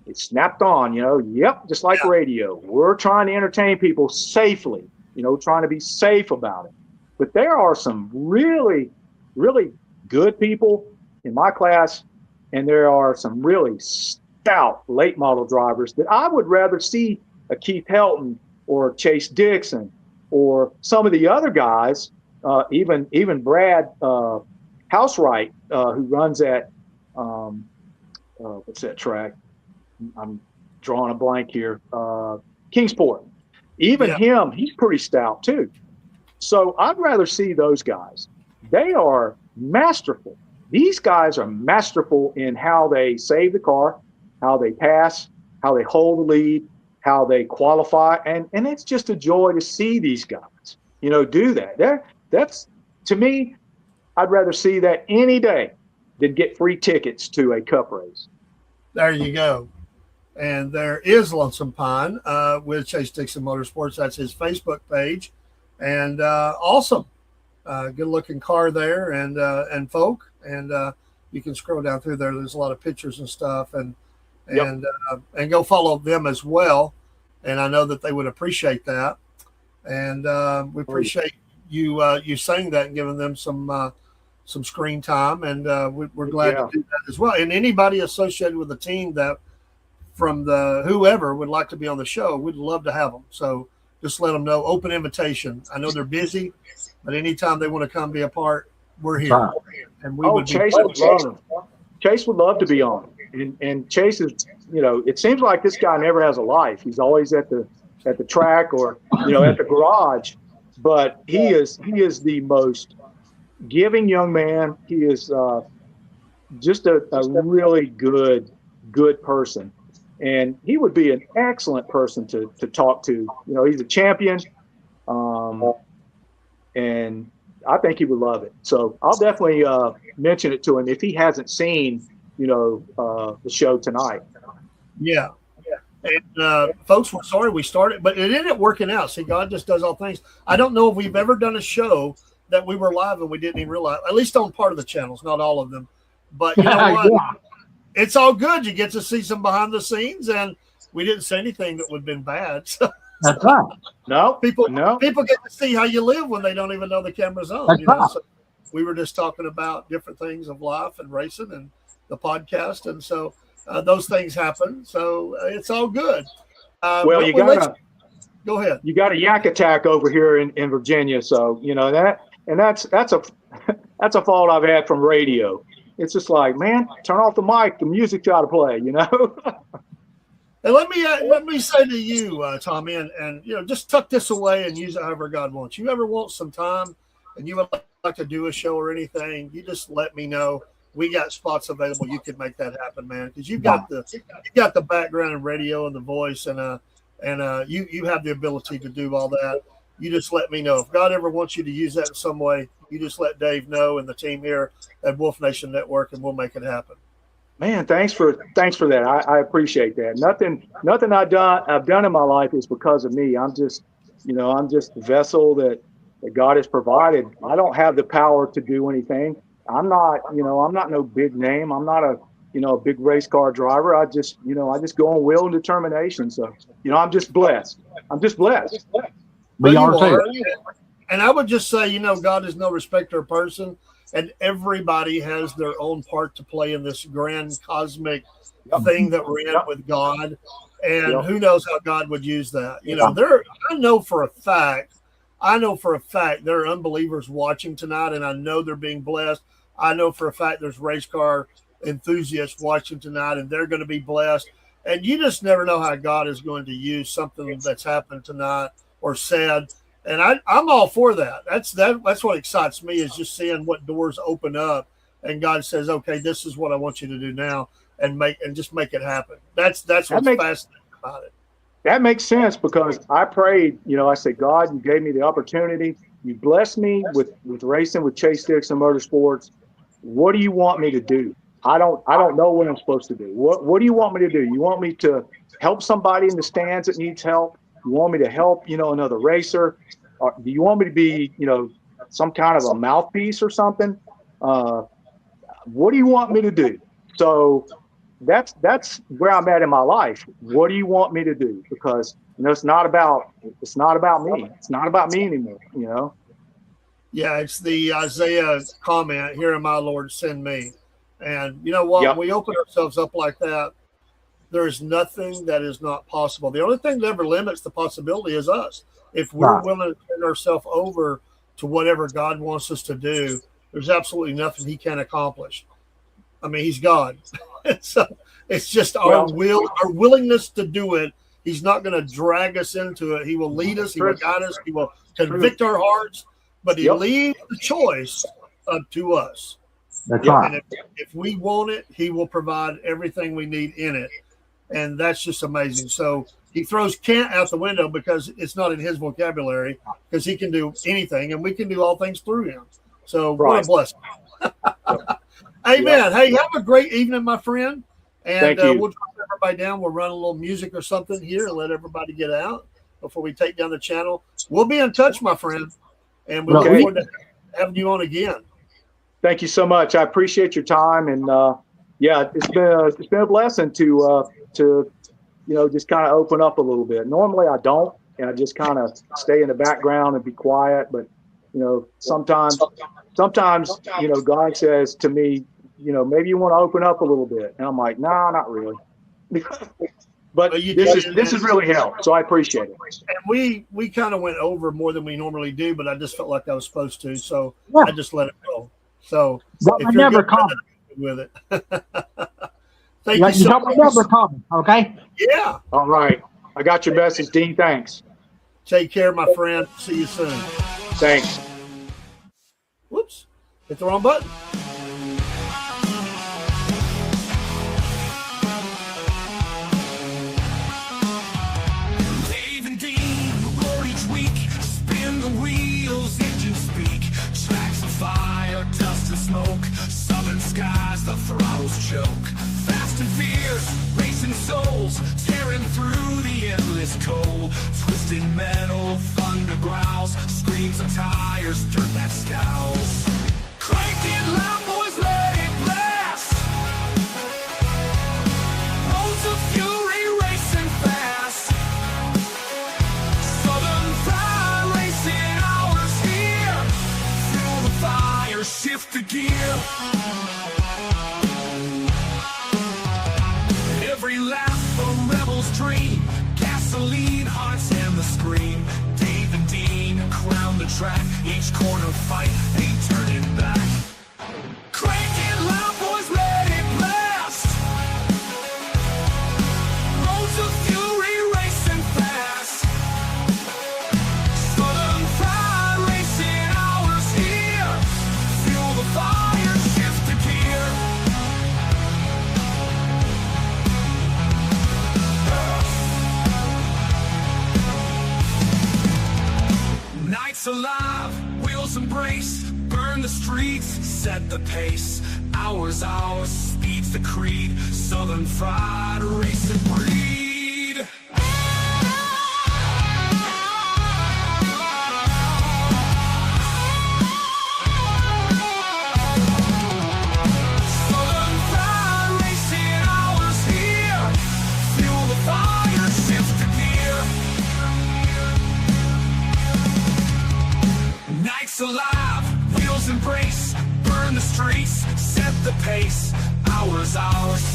C: it snapped on, you know, yep, just like radio. We're trying to entertain people safely, you know, trying to be safe about it. But there are some really, really good people in my class, and there are some really stout late model drivers that I would rather see a Keith Helton or Chase Dixon or some of the other guys, even Brad Housewright, who runs at, what's that track? I'm drawing a blank here. Kingsport. Even him, he's pretty stout too. So I'd rather see those guys. They are masterful. These guys are masterful in how they save the car, how they pass, how they hold the lead, how they qualify. And it's just a joy to see these guys, you know, do that. That's, to me, I'd rather see that any day than get free tickets to a cup race.
A: There you go. And there is Lonesome Pine with Chase Dixon Motorsports. That's his Facebook page. And awesome. Good looking car there and folk. And you can scroll down through there. There's a lot of pictures and stuff. And go follow them as well. And I know that they would appreciate that. And we appreciate you saying that and giving them some screen time. And we're glad to do that as well. And anybody associated with the team that from the whoever would like to be on the show, we'd love to have them. So just let them know. Open invitation. I know they're busy, but anytime they want to come be a part, we're here. And we would
C: Chase would love to be on. And Chase is, you know, it seems like this guy never has a life. He's always at the track or, you know, at the garage. But he is the most giving young man. He is just a really good person. And he would be an excellent person to talk to. You know, he's a champion, and I think he would love it. So I'll definitely mention it to him if he hasn't seen, you know, the show tonight.
A: Yeah. And folks, we're sorry we started, but it ended up working out. See, God just does all things. I don't know if we've ever done a show that we were live and we didn't even realize, at least on part of the channels, not all of them. But you know what? It's all good. You get to see some behind the scenes, and we didn't say anything that would have been bad. So,
B: That's right.
C: No,
A: people get to see how you live when they don't even know the camera's on.
B: That's right.
A: So we were just talking about different things of life and racing and the podcast, and so those things happen. So it's all good.
C: Well, you got
A: go ahead.
C: You got a yak attack over here in Virginia, so you know that's a fault I've had from radio. It's just like, man, turn off the mic. The music's got to play, you know.
A: And let me say to you, Tommy, and you know, just tuck this away and use it however God wants. You ever want some time and you would like to do a show or anything, you just let me know. We got spots available. You can make that happen, man, because you got the background in radio and the voice, and you have the ability to do all that. You just let me know. If God ever wants you to use that in some way, you just let Dave know and the team here at Wolf Nation Network, and we'll make it happen.
C: Man, thanks for that. I appreciate that. Nothing I've done in my life is because of me. I'm just the vessel that God has provided. I don't have the power to do anything. I'm not no big name. I'm not a big race car driver. I just go on will and determination. So, I'm just blessed.
B: We are too.
A: And I would just say, God is no respecter of person. and everybody has their own part to play in this grand cosmic thing that we're in with God. And who knows how God would use that? You know, I know for a fact there are unbelievers watching tonight, and I know they're being blessed. I know for a fact there's race car enthusiasts watching tonight, and they're going to be blessed. And you just never know how God is going to use something that's happened tonight or said. And I'm all for that. That's what excites me, is just seeing what doors open up, and God says, "Okay, this is what I want you to do now," and just make it happen. That's what's fascinating about it.
C: That makes sense, because I prayed. You know, I said, God, you gave me the opportunity. You blessed me with racing with Chase Dixon Motorsports. What do you want me to do? I don't know what I'm supposed to do. What do you want me to do? You want me to help somebody in the stands that needs help? You want me to help, another racer? Or do you want me to be, some kind of a mouthpiece or something? What do you want me to do? So that's where I'm at in my life. What do you want me to do? Because it's not about me. It's not about me anymore.
A: Yeah, it's the Isaiah comment, "Here am I, Lord, send me." And you know what? When we open ourselves up like that, there is nothing that is not possible. The only thing that ever limits the possibility is us. If we're willing to turn ourselves over to whatever God wants us to do, there's absolutely nothing he can't accomplish. I mean, he's God. So it's just our willingness to do it. He's not going to drag us into it. He will lead us. He will guide us. He will convict our hearts, but he leaves the choice up to us.
B: That's right.
A: And if we want it, he will provide everything we need in it. And that's just amazing. So he throws can't out the window because it's not in his vocabulary, because he can do anything and we can do all things through him. So what a blessing. Amen. Hey, have a great evening, my friend. And we'll drop everybody down. We'll run a little music or something here and let everybody get out before we take down the channel. We'll be in touch, my friend. And we look forward to having you on again.
C: Thank you so much. I appreciate your time. And it's been a blessing to just kind of open up a little bit. Normally I don't, and I just kind of stay in the background and be quiet. But, sometimes, God says to me, maybe you want to open up a little bit. And I'm like, nah, not really. But this has really helped. So I appreciate it.
A: And we kind of went over more than we normally do, but I just felt like I was supposed to. So I just let it go. So
B: I never comment
A: with it. Thank you so much.
B: Never comment, okay?
A: Yeah.
C: All right. I got your message, Dean. Thanks.
A: Take care, my friend. See you soon.
C: Thanks.
A: Whoops. Hit the wrong button.
D: Dave and Dean roll each week, spin the wheels and you speak. Tracks of fire, dust and smoke, southern skies, the throttles choke. Fast and fierce, racing souls, tearing through the endless cold. Twisted metal, thunder growls, screams of tires, dirt that scowls. Crank it loud, boys, let it blast. Roads of fury racing fast. Southern pride racing hours here. Fuel the fire, shift the gear. Every lap a rebel's dream. Gasoline, hearts and the scream. Dave and Dean crown the track. Each corner fight, ain't turning back. Crank it loud, boys, let it blast. Roads of fury racing fast. Southern pride racing hours here. Fuel the fire, shift the gear. Nights alive, wheels embrace, burn the streets, set the pace. Hours, speed's the creed. Southern fried racing breed. Southern fried racing hours here. Fuel the fire, shift the gear. Nights alive, wheels embrace, burn was ours.